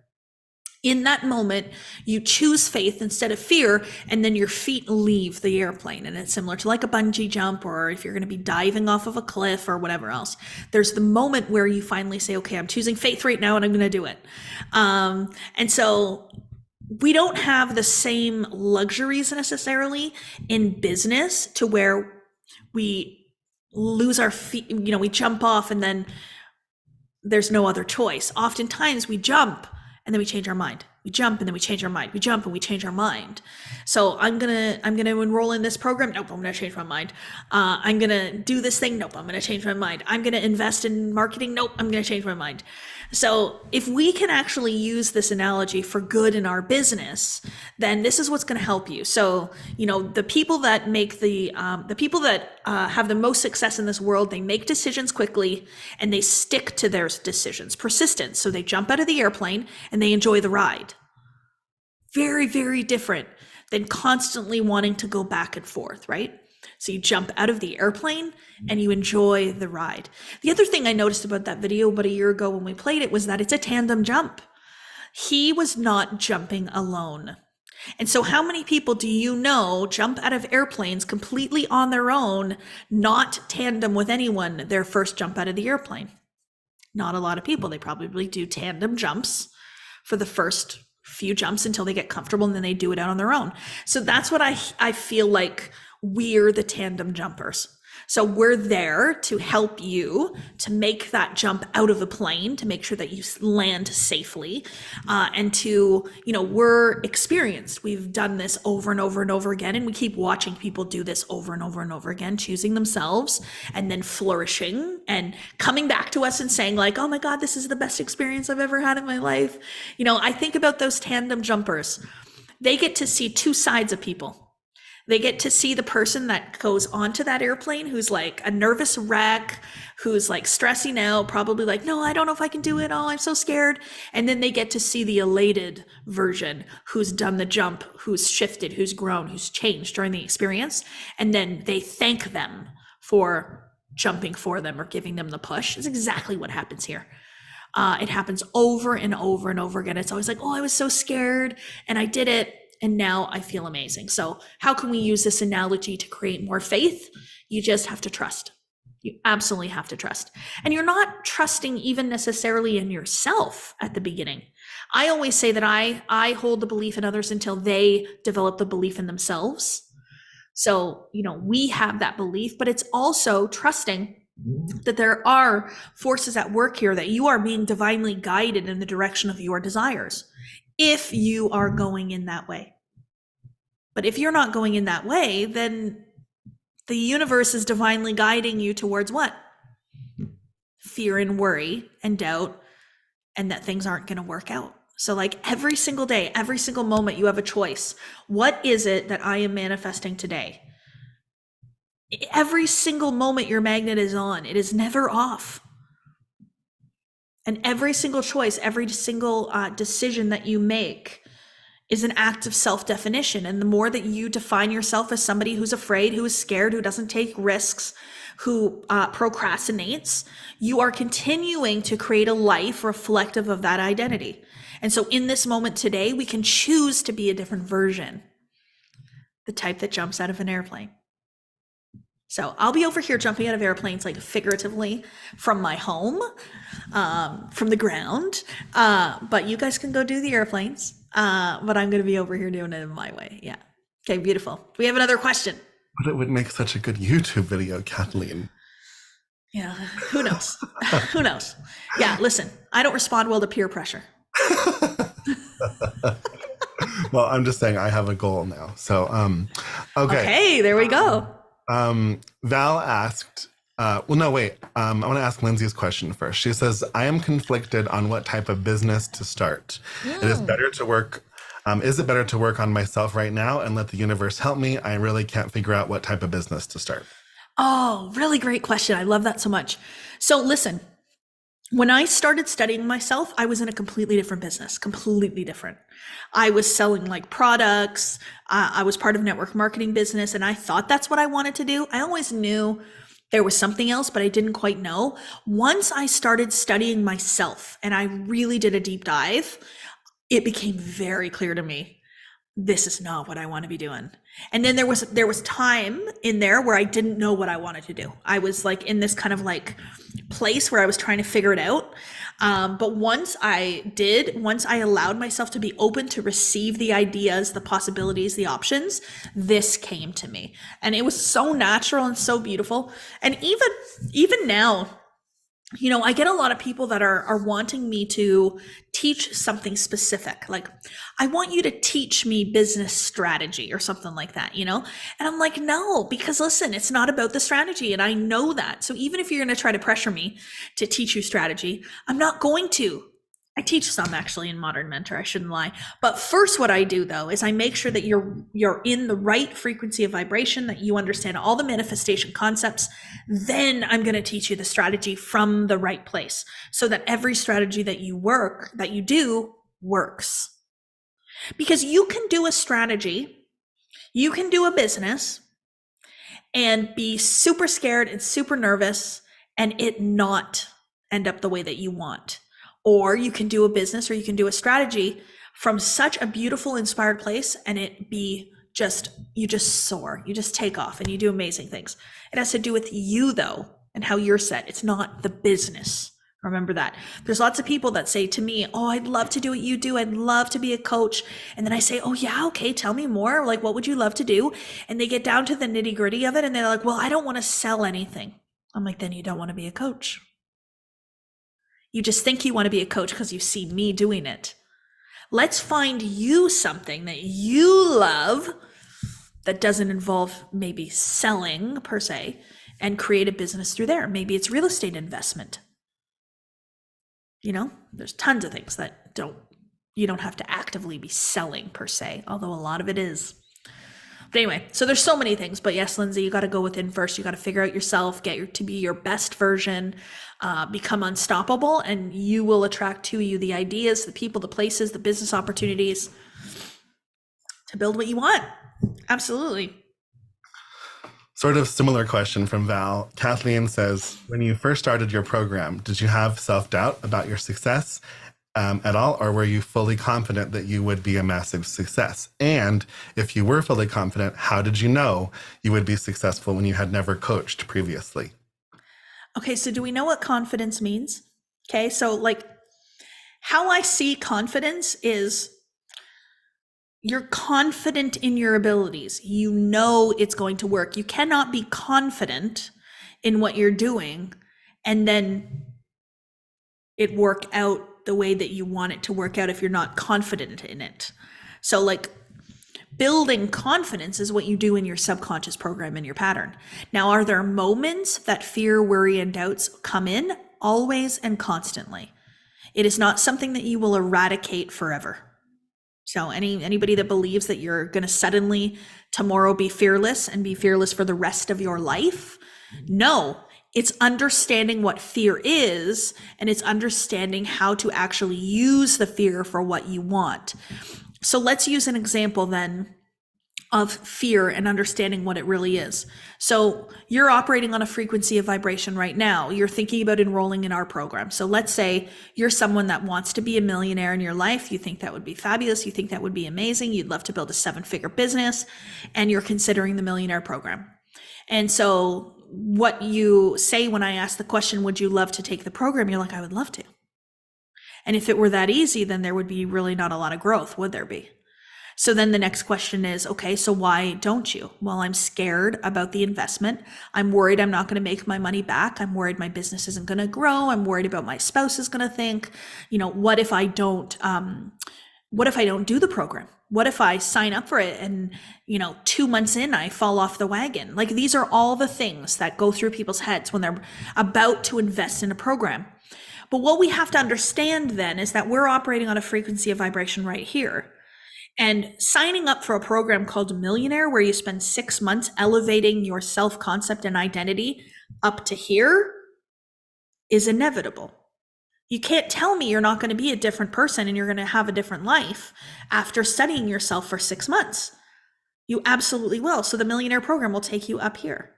In that moment, you choose faith instead of fear, and then your feet leave the airplane. And it's similar to like a bungee jump, or if you're going to be diving off of a cliff or whatever else. There's the moment where you finally say, okay, I'm choosing faith right now and I'm going to do it. And so we don't have the same luxuries necessarily in business to where we lose our feet, we jump off and then there's no other choice. Oftentimes we jump and then we change our mind. We jump and then we change our mind. We jump and we change our mind. So I'm gonna enroll in this program. Nope, I'm gonna change my mind. I'm gonna do this thing. Nope, I'm gonna change my mind. I'm gonna invest in marketing. Nope, I'm gonna change my mind. So if we can actually use this analogy for good in our business, then this is what's going to help you. So, the people that make the people that have the most success in this world, they make decisions quickly and they stick to their decisions. Persistence. So they jump out of the airplane and they enjoy the ride. Very, very different than constantly wanting to go back and forth, right? So you jump out of the airplane and you enjoy the ride. The other thing I noticed about that video about a year ago when we played it was that it's a tandem jump. He was not jumping alone. And so how many people do you know jump out of airplanes completely on their own, not tandem with anyone, their first jump out of the airplane? Not a lot of people. They probably do tandem jumps for the first few jumps until they get comfortable, and then they do it out on their own. So that's what I feel like we're the tandem jumpers. So we're there to help you to make that jump out of the plane, to make sure that you land safely, and to, we're experienced. We've done this over and over and over again, and we keep watching people do this over and over and over again, choosing themselves and then flourishing and coming back to us and saying like, oh my God, this is the best experience I've ever had in my life. I think about those tandem jumpers. They get to see two sides of people. They get to see the person that goes onto that airplane who's like a nervous wreck, who's like stressing out, probably like, no, I don't know if I can do it. Oh, I'm so scared. And then they get to see the elated version who's done the jump, who's shifted, who's grown, who's changed during the experience. And then they thank them for jumping for them or giving them the push. It's exactly what happens here. It happens over and over and over again. It's always like, oh, I was so scared and I did it. And now I feel amazing. So how can we use this analogy to create more faith? You just have to trust. You absolutely have to trust. And you're not trusting even necessarily in yourself at the beginning. I always say that I hold the belief in others until they develop the belief in themselves. So, we have that belief, but it's also trusting that there are forces at work here, that you are being divinely guided in the direction of your desires, if you are going in that way. But if you're not going in that way, then the universe is divinely guiding you towards what? Fear and worry and doubt, and that things aren't going to work out. So like every single day, every single moment, you have a choice. What is it that I am manifesting today? Every single moment your magnet is on, it is never off. And every single choice, every single decision that you make is an act of self-definition. And the more that you define yourself as somebody who's afraid, who is scared, who doesn't take risks, who procrastinates, you are continuing to create a life reflective of that identity. And so in this moment today, we can choose to be a different version, the type that jumps out of an airplane. So I'll be over here jumping out of airplanes, like figuratively from my home, from the ground. But you guys can go do the airplanes. But I'm going to be over here doing it in my way. Yeah. Okay, beautiful. We have another question. But it would make such a good YouTube video, Kathleen. Yeah, who knows? Who knows? Yeah, listen, I don't respond well to peer pressure. Well, I'm just saying I have a goal now. So, okay. Okay, there we go. Val asked, I want to ask Lindsay's question first. She says, I am conflicted on what type of business to start. It is better to work. Is it better to work on myself right now and let the universe help me? I really can't figure out what type of business to start. Oh, really great question. I love that so much. So listen, when I started studying myself, I was in a completely different business, completely different. I was selling like products. I was part of network marketing business, and I thought that's what I wanted to do. I always knew there was something else, but I didn't quite know. Once I started studying myself and I really did a deep dive, it became very clear to me, this is not what I want to be doing. And then there was time in there where I didn't know what I wanted to do. I was like in this kind of like place where I was trying to figure it out. But once I allowed myself to be open to receive the ideas, the possibilities, the options, this came to me. And it was so natural and so beautiful. And even now, you know, I get a lot of people that are wanting me to teach something specific. Like, I want you to teach me business strategy or something like that, you know? And I'm like, no, because listen, it's not about the strategy. And I know that. So even if you're going to try to pressure me to teach you strategy, I'm not going to. I teach some actually in Modern Mentor, I shouldn't lie. But first what I do though is I make sure that you're in the right frequency of vibration, that you understand all the manifestation concepts. Then I'm going to teach you the strategy from the right place so that every strategy that you do works. Because you can do a strategy, you can do a business and be super scared and super nervous and it not end up the way that you want. Or you can do a business or you can do a strategy from such a beautiful, inspired place and it be you just soar, you just take off and you do amazing things. It has to do with you though, and how you're set. It's not the business. Remember that. There's lots of people that say to me, oh, I'd love to do what you do. I'd love to be a coach. And then I say, oh yeah, okay, tell me more. Like, what would you love to do? And they get down to the nitty gritty of it. And they're like, well, I don't want to sell anything. I'm like, then you don't want to be a coach. You just think you want to be a coach because you see me doing it. Let's find you something that you love that doesn't involve maybe selling per se and create a business through there. Maybe it's real estate investment. You know, there's tons of things that you don't have to actively be selling per se, although a lot of it is. But anyway, so there's so many things, but yes, Lindsay, you got to go within first. You got to figure out yourself, to be your best version, become unstoppable, and you will attract to you the ideas, the people, the places, the business opportunities to build what you want. Absolutely. Sort of similar question from Val. Kathleen says, when you first started your program, did you have self-doubt about your success at all, or were you fully confident that you would be a massive success? And if you were fully confident, how did you know you would be successful when you had never coached previously? Okay, so do we know what confidence means? Okay, so like how I see confidence is you're confident in your abilities. You know it's going to work. You cannot be confident in what you're doing and then it work out the way that you want it to work out if you're not confident in it. So like building confidence is what you do in your subconscious program and your pattern. Now, are there moments that fear, worry, and doubts come in? Always and constantly. It is not something that you will eradicate forever. So anybody that believes that you're going to suddenly tomorrow be fearless and be fearless for the rest of your life, no. It's understanding what fear is, and it's understanding how to actually use the fear for what you want. So let's use an example then of fear and understanding what it really is. So you're operating on a frequency of vibration right now. You're thinking about enrolling in our program. So let's say you're someone that wants to be a millionaire in your life. You think that would be fabulous. You think that would be amazing. You'd love to build a 7-figure business, and you're considering the millionaire program. And so what you say when I ask the question, would you love to take the program? You're like, I would love to. And if it were that easy, then there would be really not a lot of growth, would there be? So then the next question is, okay, so why don't you? Well, I'm scared about the investment. I'm worried I'm not going to make my money back. I'm worried my business isn't going to grow. I'm worried about my spouse is going to think, what if I don't do the program? What if I sign up for it and, 2 months in, I fall off the wagon? Like, these are all the things that go through people's heads when they're about to invest in a program. But what we have to understand then is that we're operating on a frequency of vibration right here. And signing up for a program called Millionaire, where you spend 6 months elevating your self-concept and identity up to here, is inevitable. You can't tell me you're not going to be a different person and you're going to have a different life after studying yourself for 6 months. You absolutely will. So the Millionaire program will take you up here.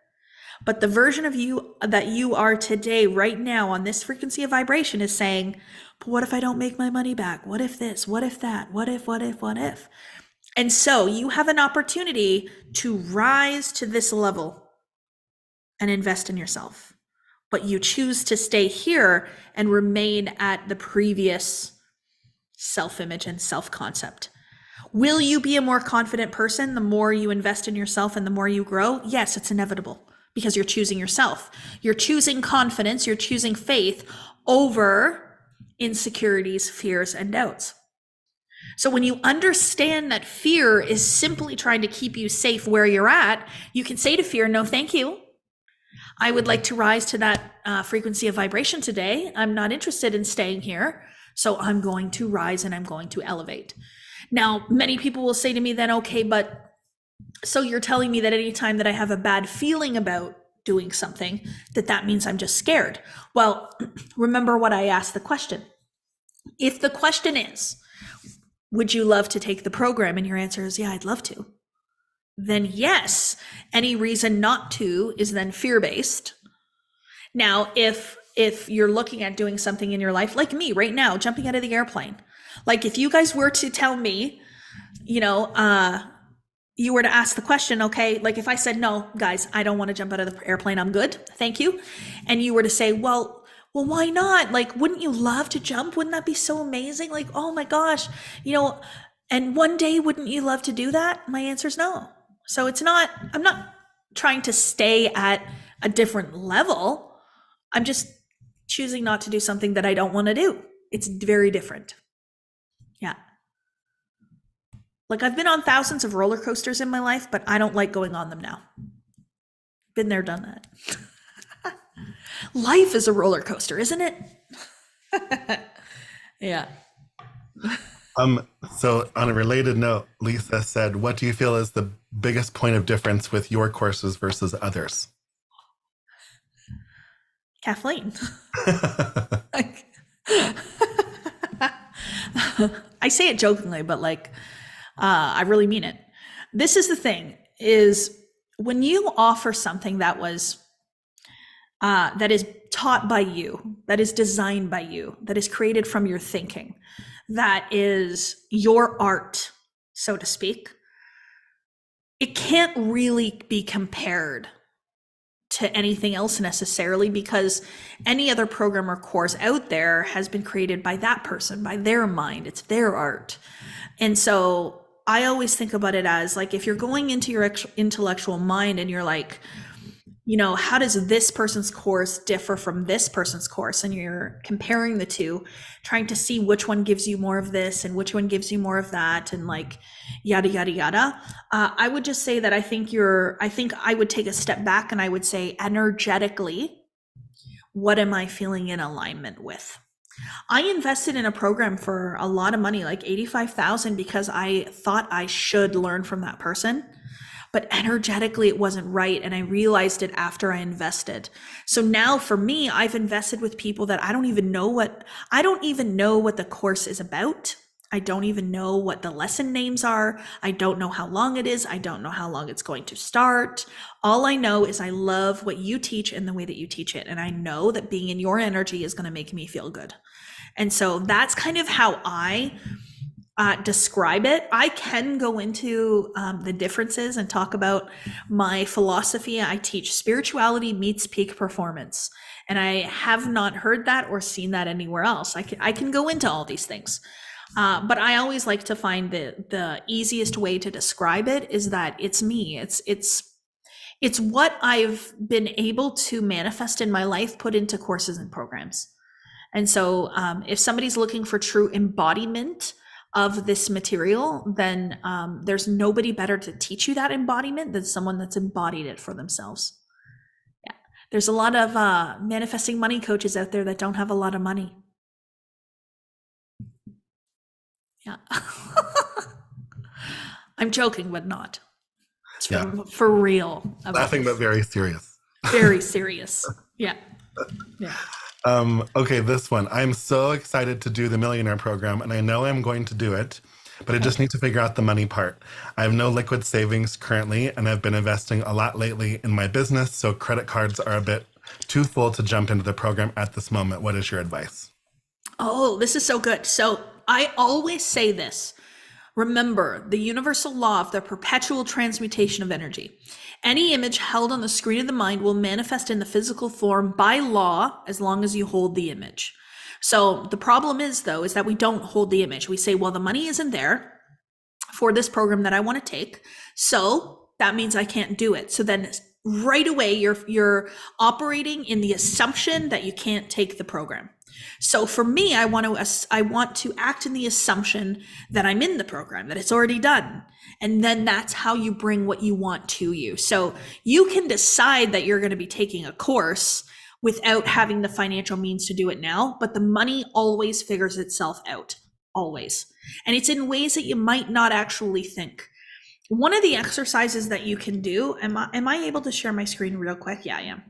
But the version of you that you are today, right now, on this frequency of vibration is saying, but what if I don't make my money back? What if this? What if that? What if, what if, what if? And so you have an opportunity to rise to this level and invest in yourself. But you choose to stay here and remain at the previous self-image and self-concept. Will you be a more confident person the more you invest in yourself and the more you grow? Yes, it's inevitable because you're choosing yourself. You're choosing confidence, you're choosing faith over insecurities, fears, and doubts. So when you understand that fear is simply trying to keep you safe where you're at, you can say to fear, no, thank you. I would like to rise to that frequency of vibration today. I'm not interested in staying here. So I'm going to rise and I'm going to elevate. Now, many people will say to me then, okay, but so you're telling me that anytime that I have a bad feeling about doing something, that means I'm just scared. Well, remember what I asked the question. If the question is, would you love to take the program? And your answer is, yeah, I'd love to. Then yes, any reason not to is then fear-based. Now, if you're looking at doing something in your life, like me right now, jumping out of the airplane, like if you guys were to tell me, you were to ask the question, okay, like if I said, no, guys, I don't want to jump out of the airplane, I'm good, thank you. And you were to say, well, why not? Like, wouldn't you love to jump? Wouldn't that be so amazing? Like, oh my gosh, and one day, wouldn't you love to do that? My answer is no. So I'm not trying to stay at a different level. I'm just choosing not to do something that I don't want to do. It's very different. Yeah. Like I've been on thousands of roller coasters in my life, but I don't like going on them now. Been there, done that. Life is a roller coaster, isn't it? Yeah. So on a related note, Lisa said, what do you feel is the biggest point of difference with your courses versus others? Kathleen. I say it jokingly, but I really mean it. This is the thing, is when you offer something that is taught by you, that is designed by you, that is created from your thinking, that is your art, so to speak, it can't really be compared to anything else necessarily, because any other program or course out there has been created by that person, by their mind. It's their art. And so I always think about it as like, if you're going into your intellectual mind and you're like, how does this person's course differ from this person's course? And you're comparing the two, trying to see which one gives you more of this and which one gives you more of that, and like yada, yada, yada. I would just say that I think I would take a step back and I would say, energetically, what am I feeling in alignment with? I invested in a program for a lot of money, like $85,000, because I thought I should learn from that person. But energetically, it wasn't right. And I realized it after I invested. So now for me, I've invested with people that I don't even know what the course is about. I don't even know what the lesson names are. I don't know how long it is. I don't know how long it's going to start. All I know is I love what you teach and the way that you teach it. And I know that being in your energy is going to make me feel good. And so that's kind of how I describe it. I can go into the differences and talk about my philosophy. I teach spirituality meets peak performance, and I have not heard that or seen that anywhere else. I can go into all these things, but I always like to find the easiest way to describe it is that it's me. It's what I've been able to manifest in my life, put into courses and programs. And so if somebody's looking for true embodiment of this material, then there's nobody better to teach you that embodiment than someone that's embodied it for themselves. Yeah, there's a lot of manifesting money coaches out there that don't have a lot of money. Yeah. I'm joking, but not. It's for real. Laughing, but very serious. Very serious. Yeah. Yeah. Okay, this one. I'm so excited to do the Millionaire Program, and I know I'm going to do it. but I just need to figure out the money part. I have no liquid savings currently, and I've been investing a lot lately in my business, so credit cards are a bit too full to jump into the program at this moment. What is your advice? Oh, this is so good. So I always say this. Remember the universal law of the perpetual transmutation of energy. Any image held on the screen of the mind will manifest in the physical form by law as long as you hold the image. So the problem is, though, is that we don't hold the image. We say, well, the money isn't there for this program that I want to take, so that means I can't do it. So then right away, you're operating in the assumption that you can't take the program. So for me, I want to act in the assumption that I'm in the program, that it's already done. And then that's how you bring what you want to you. So you can decide that you're going to be taking a course without having the financial means to do it now, but the money always figures itself out, always. And it's in ways that you might not actually think. One of the exercises that you can do, am I able to share my screen real quick? Yeah, I am.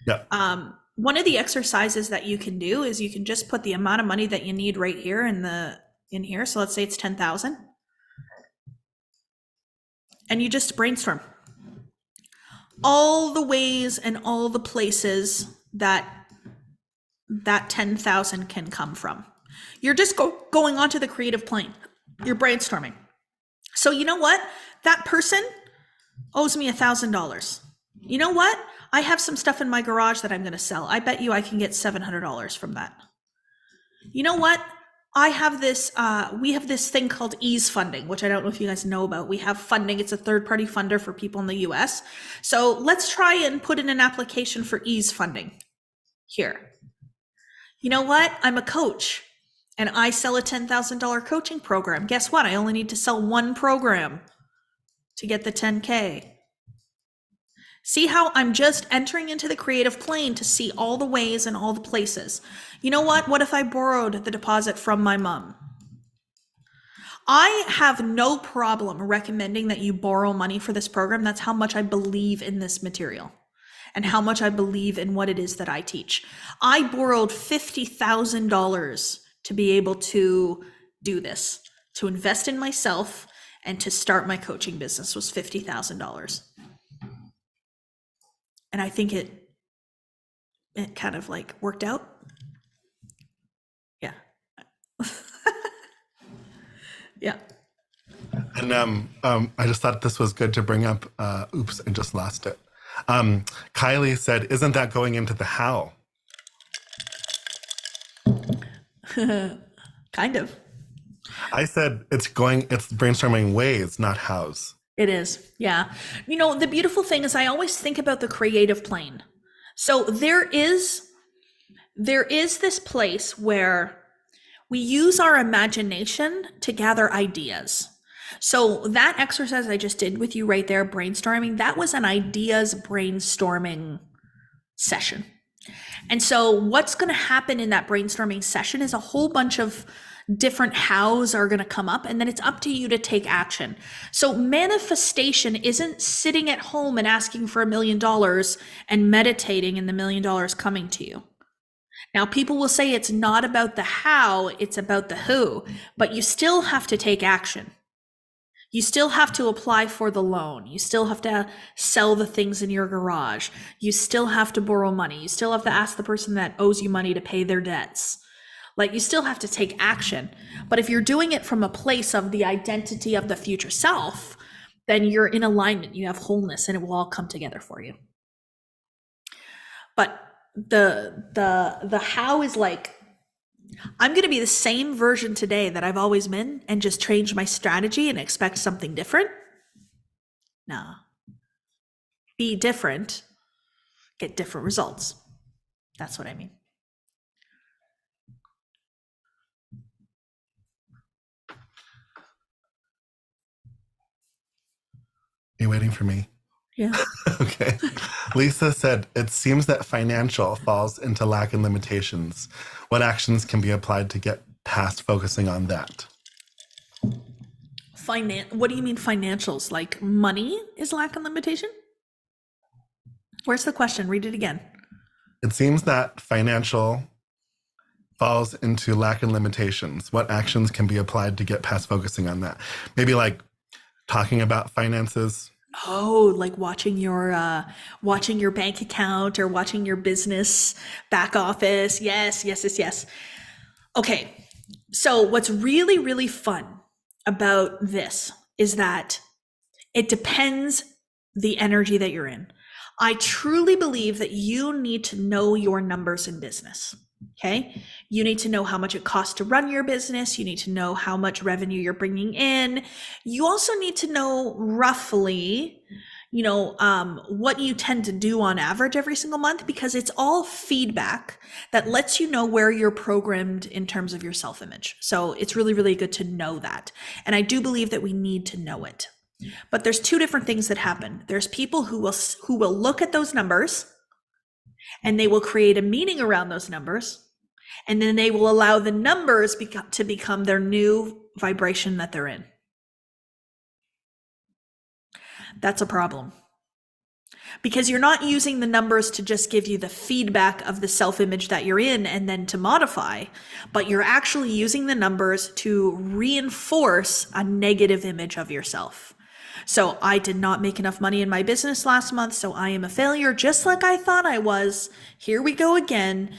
Yeah. One of the exercises that you can do is you can just put the amount of money that you need right here in here. So let's say it's 10,000. And you just brainstorm all the ways and all the places that 10,000 can come from. You're just going onto the creative plane. You're brainstorming. So you know what? That person owes me $1,000. You know what? I have some stuff in my garage that I'm going to sell. I bet you I can get $700 from that. You know what? I have this, we have this thing called ease funding, which I don't know if you guys know about. We have funding. It's a third-party funder for people in the US. So let's try and put in an application for ease funding here. You know what? I'm a coach and I sell a $10,000 coaching program. Guess what? I only need to sell one program to get the 10K. See how I'm just entering into the creative plane to see all the ways and all the places. You know what? What if I borrowed the deposit from my mom? I have no problem recommending that you borrow money for this program. That's how much I believe in this material and how much I believe in what it is that I teach. I borrowed $50,000 to be able to do this, to invest in myself and to start my coaching business was $50,000. And I think it kind of like worked out. Yeah. Yeah. And I just thought this was good to bring up. Oops, I just lost it. Kylie said, isn't that going into the how? Kind of. I said it's brainstorming ways, not hows. It is. Yeah. You know, the beautiful thing is I always think about the creative plane. So there is this place where we use our imagination to gather ideas. So that exercise I just did with you right there, brainstorming, that was an ideas brainstorming session. And so what's going to happen in that brainstorming session is a whole bunch of different hows are going to come up, and then it's up to you to take action. So manifestation isn't sitting at home and asking for $1 million and meditating and the $1 million coming to you. Now, people will say it's not about the how, it's about the who, but you still have to take action. You still have to apply for the loan. You still have to sell the things in your garage. You still have to borrow money. You still have to ask the person that owes you money to pay their debts. Like, you still have to take action. But if you're doing it from a place of the identity of the future self, then you're in alignment, you have wholeness, and it will all come together for you. But the how is like, I'm going to be the same version today that I've always been and just change my strategy and expect something different. No. Be different, get different results. That's what I mean. Are you waiting for me? Yeah. Okay. Lisa said, it seems that financial falls into lack and limitations. What actions can be applied to get past focusing on that? What do you mean financials? Like money is lack and limitation? Where's the question? Read it again. It seems that financial falls into lack and limitations? What actions can be applied to get past focusing on that? Maybe like talking about finances. Oh, like watching your bank account or watching your business back office. Yes, yes, yes, yes. Okay. So what's really, really fun about this is that it depends the energy that you're in. I truly believe that you need to know your numbers in business. Okay. You need to know how much it costs to run your business. You need to know how much revenue you're bringing in. You also need to know roughly, what you tend to do on average every single month, because it's all feedback that lets you know where you're programmed in terms of your self-image. So it's really, really good to know that. And I do believe that we need to know it. But there's two different things that happen. There's people who will look at those numbers and they will create a meaning around those numbers. And then they will allow the numbers to become their new vibration that they're in. That's a problem. Because you're not using the numbers to just give you the feedback of the self-image that you're in and then to modify, but you're actually using the numbers to reinforce a negative image of yourself. So I did not make enough money in my business last month, so I am a failure, just like I thought I was. Here we go again.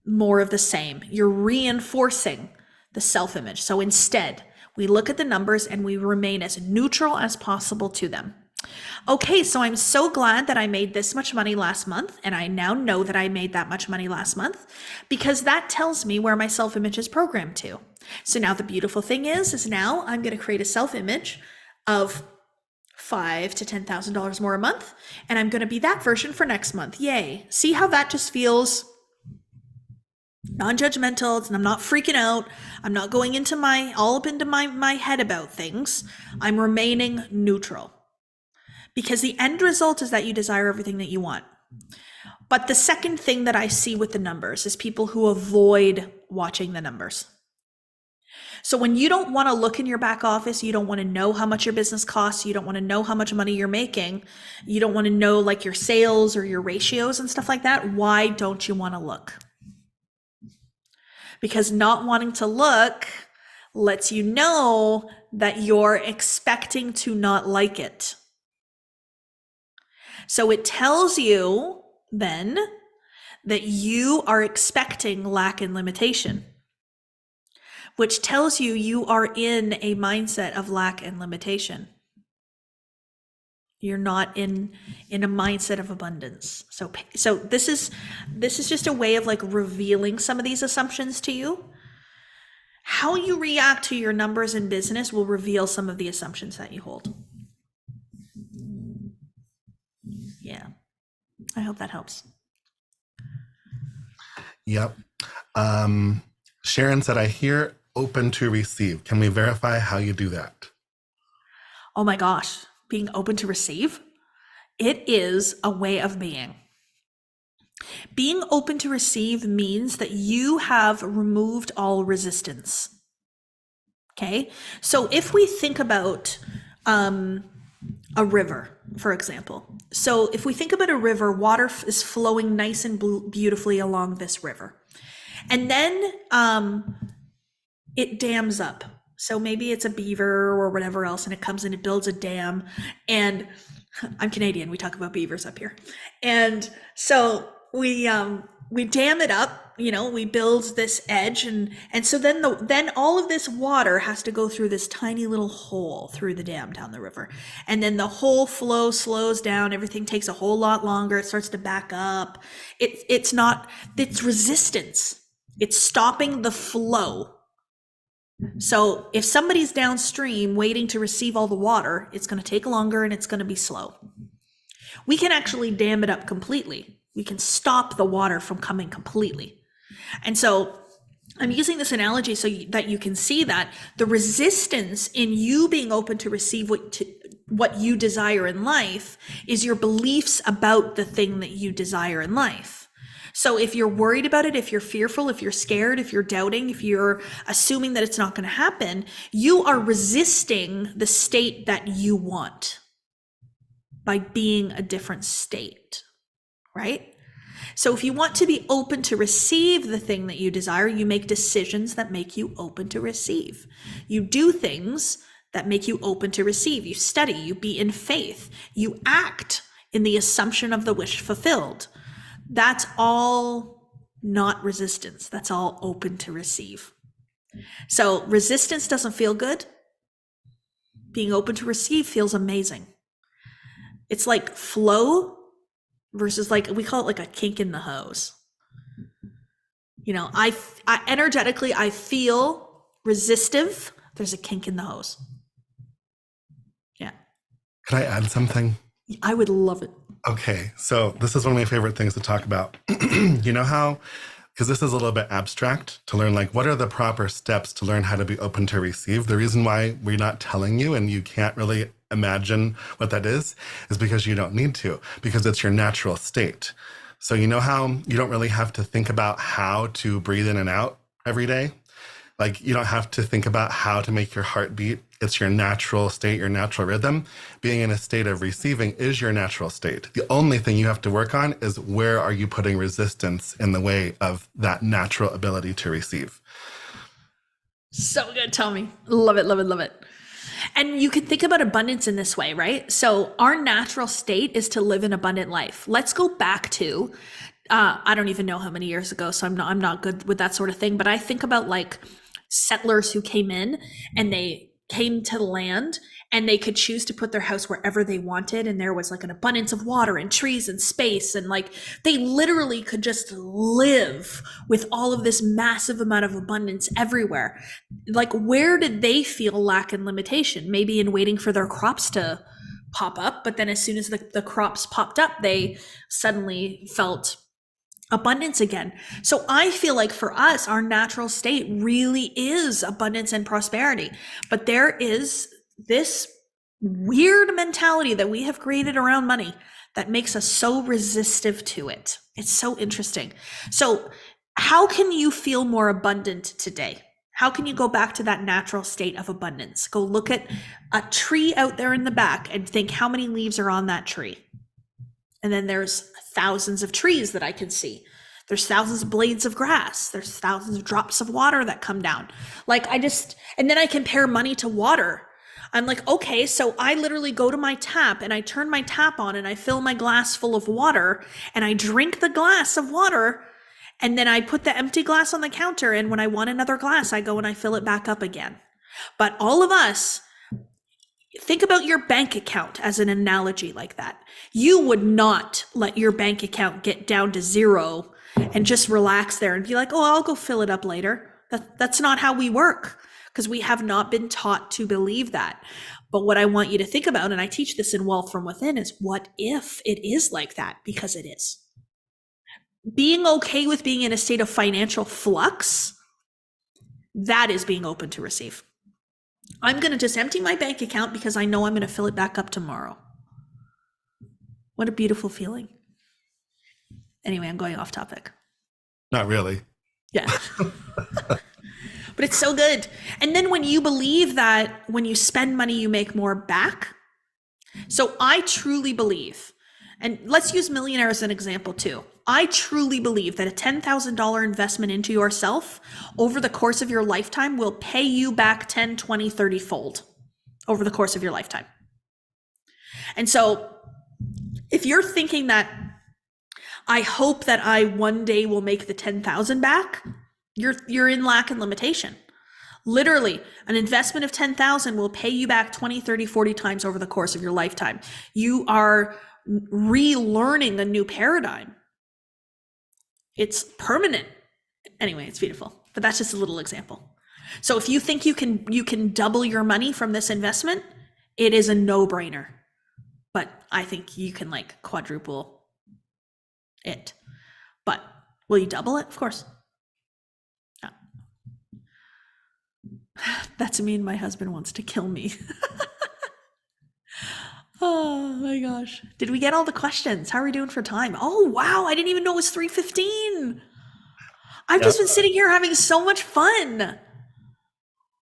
More of the same. You're reinforcing the self-image. So instead, we look at the numbers and we remain as neutral as possible to them. Okay, so I'm so glad that I made this much money last month, and I now know that I made that much money last month, because that tells me where my self-image is programmed to. So now the beautiful thing is now I'm going to create a self-image of $5,000 to $10,000 more a month, and I'm going to be that version for next month. Yay. See how that just feels non-judgmental, and I'm not freaking out. I'm not going into all up into my head about things. I'm remaining neutral. Because the end result is that you desire everything that you want. But the second thing that I see with the numbers is people who avoid watching the numbers. So when you don't want to look in your back office, you don't want to know how much your business costs, you don't want to know how much money you're making, you don't want to know like your sales or your ratios and stuff like that, why don't you want to look? Because not wanting to look lets you know that you're expecting to not like it. So it tells you then that you are expecting lack and limitation, which tells you you are in a mindset of lack and limitation. You're not in a mindset of abundance. So this is just a way of like revealing some of these assumptions to you. How you react to your numbers in business will reveal some of the assumptions that you hold. Yeah, I hope that helps. Yep. Sharon said, I hear open to receive. Can we verify how you do that? Oh my gosh, being open to receive? It is a way of being. Being open to receive means that you have removed all resistance. Okay, so if we think about a river, for example. So if we think about a river, water is flowing nice and beautifully along this river. And then it dams up. So maybe it's a beaver or whatever else, and it comes and it builds a dam. And I'm Canadian, we talk about beavers up here. And so we dam it up, we build this edge, and so then all of this water has to go through this tiny little hole through the dam down the river. And then the whole flow slows down, everything takes a whole lot longer, it starts to back up. It's resistance. It's stopping the flow. So if somebody's downstream waiting to receive all the water, it's going to take longer and it's going to be slow. We can actually dam it up completely. We can stop the water from coming completely. And so I'm using this analogy so that you can see that the resistance in you being open to receive what you desire in life is your beliefs about the thing that you desire in life. So if you're worried about it, if you're fearful, if you're scared, if you're doubting, if you're assuming that it's not going to happen, you are resisting the state that you want by being a different state, right? So if you want to be open to receive the thing that you desire, you make decisions that make you open to receive. You do things that make you open to receive. You study, you be in faith, you act in the assumption of the wish fulfilled. That's all not resistance. That's all open to receive. So resistance doesn't feel good. Being open to receive feels amazing. It's like flow versus like, we call it like a kink in the hose. You know, I energetically, I feel resistive. There's a kink in the hose. Yeah. Could I add something? I would love it. Okay, so this is one of my favorite things to talk about. You know how, because this is a little bit abstract, to learn like what are the proper steps to learn how to be open to receive. The reason why we're not telling you and you can't really imagine what that is because you don't need to, because it's your natural state. So you know how you don't really have to think about how to breathe in and out every day? Like you don't have to think about how to make your heart beat. It's your natural state, your natural rhythm. Being in a state of receiving is your natural state. The only thing you have to work on is where are you putting resistance in the way of that natural ability to receive. So good, Tommy. Love it, love it, love it. And you can think about abundance in this way, right? So our natural state is to live an abundant life. Let's go back to, I don't even know how many years ago, so I'm not good with that sort of thing, but I think about like settlers who came in and they came to the land and they could choose to put their house wherever they wanted. And there was like an abundance of water and trees and space. And like they literally could just live with all of this massive amount of abundance everywhere. Like where did they feel lack and limitation? Maybe in waiting for their crops to pop up. But then as soon as the crops popped up, they suddenly felt abundance again. So I feel like for us, our natural state really is abundance and prosperity. But there is this weird mentality that we have created around money that makes us so resistive to it. It's so interesting. So how can you feel more abundant today? How can you go back to that natural state of abundance? Go look at a tree out there in the back and think how many leaves are on that tree. And then there's thousands of trees that I can see. There's thousands of blades of grass. There's thousands of drops of water that come down. Like and then I compare money to water. I'm like, okay, so I literally go to my tap and I turn my tap on and I fill my glass full of water and I drink the glass of water and then I put the empty glass on the counter. And when I want another glass, I go and I fill it back up again. But all of us, think about your bank account as an analogy like that. You would not let your bank account get down to zero and just relax there and be like, oh, I'll go fill it up later. That's not how we work because we have not been taught to believe that. But what I want you to think about, and I teach this in Wealth from Within, is what if it is like that? Because it is. Being okay with being in a state of financial flux, that is being open to receive. I'm going to just empty my bank account because I know I'm going to fill it back up tomorrow. What a beautiful feeling. Anyway, I'm going off topic. Not really. Yeah. But it's so good. And then when you believe that when you spend money, you make more back. So I truly believe, and let's use millionaire as an example too. I truly believe that a $10,000 investment into yourself over the course of your lifetime will pay you back 10, 20, 30 fold over the course of your lifetime. And so if you're thinking that I hope that I one day will make the 10,000 back, you're in lack and limitation. Literally, an investment of 10,000 will pay you back 20, 30, 40 times over the course of your lifetime. You are relearning a new paradigm. It's permanent. Anyway, it's beautiful. But that's just a little example. So if you think you can double your money from this investment, it is a no-brainer. But I think you can like quadruple it. But will you double it? Of course. No. That's me and my husband wants to kill me. Oh my gosh. Did we get all the questions? How are we doing for time? Oh, wow. I didn't even know it was 3:15. I've just been sitting here having so much fun.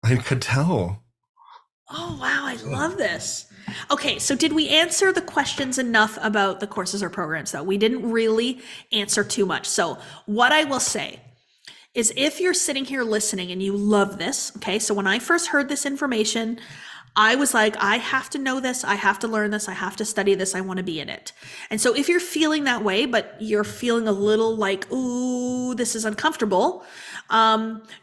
I could tell. Oh, wow. I love this. Okay. So did we answer the questions enough about the courses or programs though? We didn't really answer too much. So what I will say is if you're sitting here listening and you love this, okay? So when I first heard this information, I was like, I have to know this. I have to learn this. I have to study this. I want to be in it. And so if you're feeling that way, but you're feeling a little like, ooh, this is uncomfortable,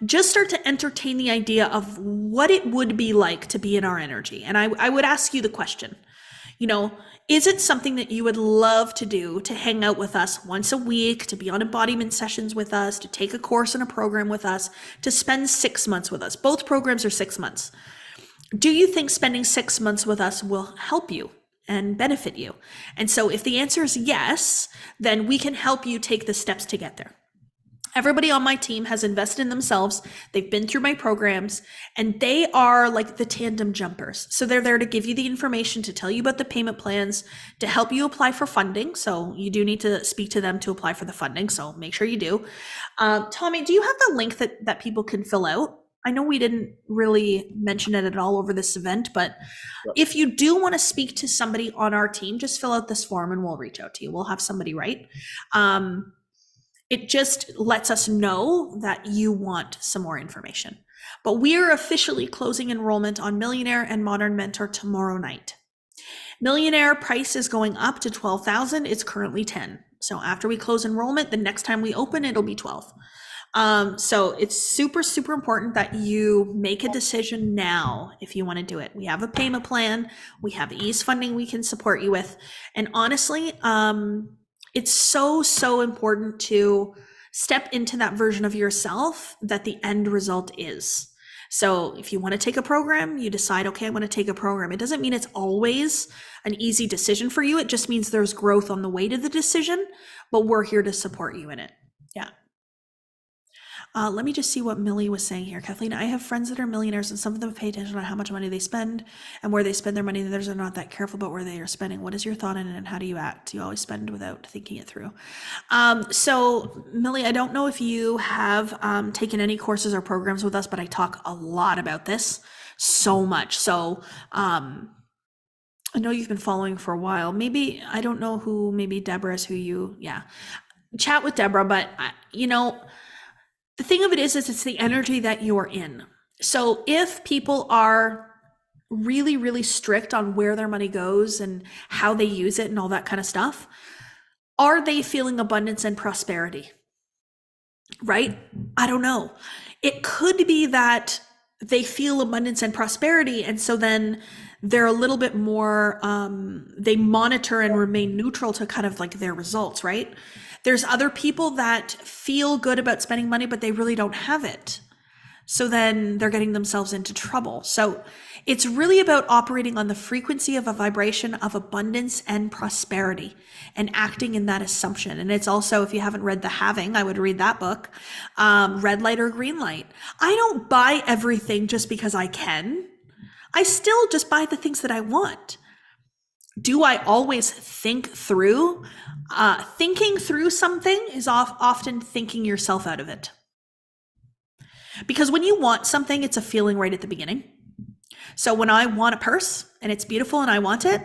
just start to entertain the idea of what it would be like to be in our energy. And I would ask you the question, you know, is it something that you would love to do, to hang out with us once a week, to be on embodiment sessions with us, to take a course and a program with us, to spend 6 months with us? Both programs are 6 months. Do you think spending 6 months with us will help you and benefit you? And so if the answer is yes, then we can help you take the steps to get there. Everybody on my team has invested in themselves. They've been through my programs and they are like the tandem jumpers. So they're there to give you the information, to tell you about the payment plans, to help you apply for funding. So you do need to speak to them to apply for the funding. So make sure you do. Tommy, do you have the link that people can fill out? I know we didn't really mention it at all over this event, but if you do want to speak to somebody on our team, just fill out this form and we'll reach out to you. We'll have somebody write. It just lets us know that you want some more information. But we're officially closing enrollment on Millionaire and Modern Mentor tomorrow night. Millionaire price is going up to $12,000. It's currently $10,000. So after we close enrollment, the next time we open, it'll be $12,000. So it's super, super important that you make a decision now if you want to do it. We have a payment plan. We have ease funding we can support you with. And honestly, it's so, so important to step into that version of yourself that the end result is. So if you want to take a program, you decide, okay, I want to take a program. It doesn't mean it's always an easy decision for you. It just means there's growth on the way to the decision, but we're here to support you in it. Yeah. Let me just see what Millie was saying here. Kathleen, I have friends that are millionaires and some of them pay attention on how much money they spend and where they spend their money. Others are not that careful about where they are spending. What is your thought on it and how do you act? Do you always spend without thinking it through? So Millie, I don't know if you have taken any courses or programs with us, but I talk a lot about this, so much. So I know you've been following for a while. Maybe, I don't know who, maybe Deborah is who you, chat with Deborah, but you know, the thing of it is it's the energy that you're in. So if people are really, really strict on where their money goes and how they use it and all that kind of stuff, are they feeling abundance and prosperity? Right? I don't know. It could be that they feel abundance and prosperity, and so then they're a little bit more, they monitor and remain neutral to kind of like their results, right? There's other people that feel good about spending money, but they really don't have it. So then they're getting themselves into trouble. So it's really about operating on the frequency of a vibration of abundance and prosperity and acting in that assumption. And it's also, if you haven't read The Having, I would read that book, red light or green light. I don't buy everything just because I can. I still just buy the things that I want. Do I always think through? Thinking through something is often thinking yourself out of it. Because when you want something, it's a feeling right at the beginning. So when I want a purse and it's beautiful and I want it,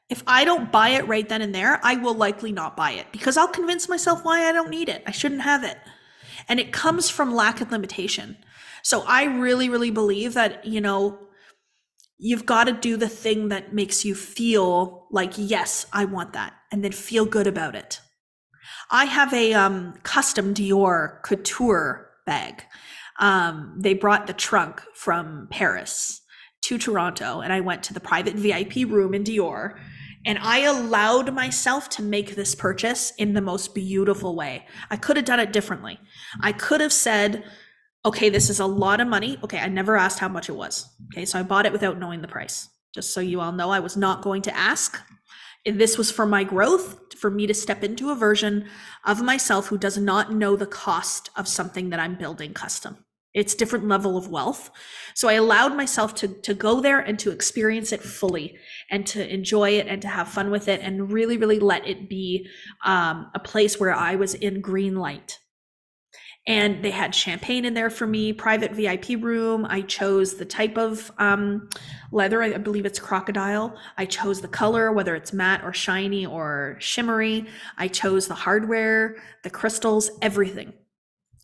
if I don't buy it right then and there, I will likely not buy it because I'll convince myself why I don't need it. I shouldn't have it. And it comes from lack of limitation. So I really, really believe that, you know, you've got to do the thing that makes you feel like, yes, I want that, and then feel good about it. I have a custom Dior couture bag. They brought the trunk from Paris to Toronto, and I went to the private VIP room in Dior, and I allowed myself to make this purchase in the most beautiful way. I could have done it differently. I could have said, okay, this is a lot of money. Okay, I never asked how much it was. Okay, so I bought it without knowing the price. Just so you all know, I was not going to ask. This was for my growth, for me to step into a version of myself who does not know the cost of something that I'm building custom. It's different level of wealth. So I allowed myself to go there and to experience it fully and to enjoy it and to have fun with it and really, really let it be a place where I was in green light. And they had champagne in there for me, private VIP room. I chose the type of leather. I believe it's crocodile. I chose the color, whether it's matte or shiny or shimmery. I chose the hardware, the crystals, everything,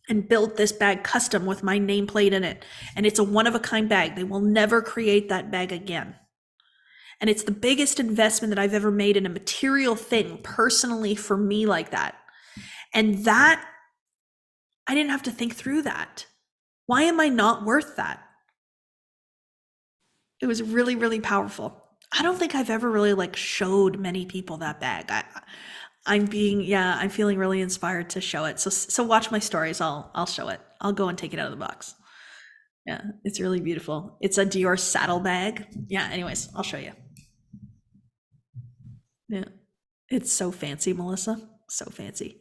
and built this bag custom with my nameplate in it. And it's a one-of-a-kind bag. They will never create that bag again. And it's the biggest investment that I've ever made in a material thing personally for me like that. And that, I didn't have to think through that. Why am I not worth that? It was really, really powerful. I don't think I've ever really like showed many people that bag. I'm feeling really inspired to show it. So watch my stories. I'll show it. I'll go and take it out of the box. Yeah, it's really beautiful. It's a Dior saddle bag. Yeah, anyways, I'll show you. Yeah, it's so fancy, Melissa. So fancy.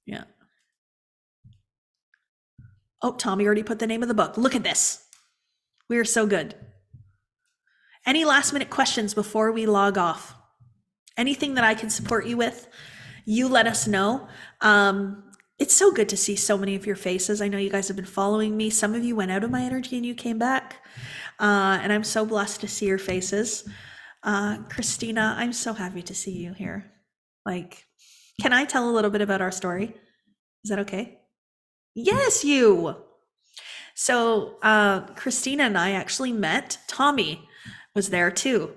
Yeah. Oh, Tommy already put the name of the book. Look at this. We are so good. Any last minute questions before we log off? Anything that I can support you with, you let us know. It's so good to see so many of your faces. I know you guys have been following me. Some of you went out of my energy and you came back. And I'm so blessed to see your faces. Christina, I'm so happy to see you here. Like, can I tell a little bit about our story? Is that okay? Yes, you. So Christina and I actually met. Tommy was there too.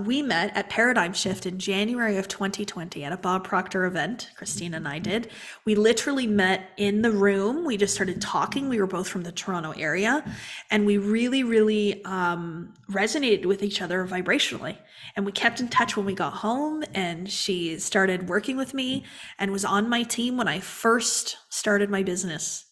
We met at Paradigm Shift in January of 2020 at a Bob Proctor event. Christina and I did. We literally met in the room. We just started talking. We were both from the Toronto area, and we really, really resonated with each other vibrationally. And we kept in touch when we got home, and she started working with me and was on my team when I first started my business.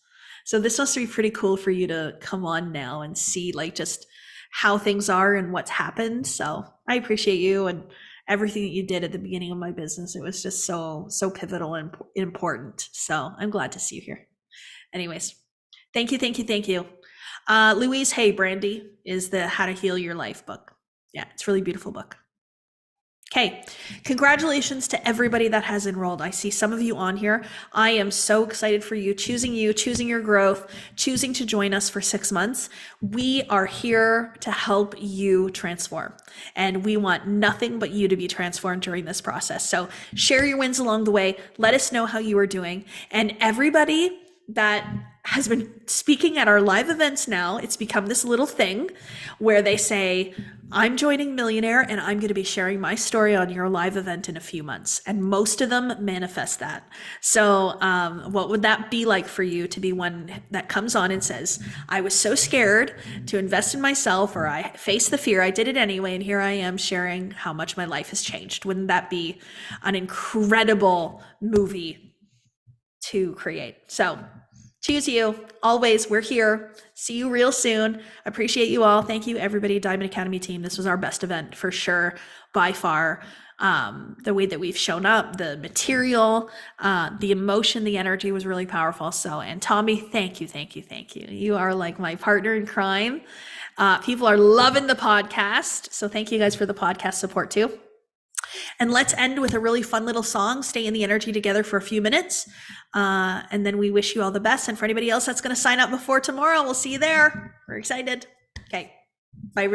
So this must be pretty cool for you to come on now and see like just how things are and what's happened. So I appreciate you and everything that you did at the beginning of my business. It was just so pivotal and important. So I'm glad to see you here. Anyways, thank you. Louise Hay Brandy is the How to Heal Your Life book. Yeah, it's a really beautiful book. Okay, congratulations to everybody that has enrolled. I see some of you on here. I am so excited for you, choosing your growth, choosing to join us for 6 months. We are here to help you transform, and we want nothing but you to be transformed during this process. So share your wins along the way. Let us know how you are doing. And everybody that has been speaking at our live events now, it's become this little thing where they say, I'm joining Millionaire and I'm going to be sharing my story on your live event in a few months. And most of them manifest that. So what would that be like for you to be one that comes on and says, I was so scared to invest in myself, or I faced the fear, I did it anyway, and here I am sharing how much my life has changed. Wouldn't that be an incredible movie to create? So choose you. Always, we're here. See you real soon. Appreciate you all. Thank you, everybody. Diamond Academy team. This was our best event for sure, by far. The way that we've shown up, the material, the emotion, the energy was really powerful. So, and Tommy, thank you. You are like my partner in crime. People are loving the podcast. So thank you guys for the podcast support too. And let's end with a really fun little song, stay in the energy together for a few minutes. And then we wish you all the best. And for anybody else that's going to sign up before tomorrow, we'll see you there. We're excited. Okay. Bye.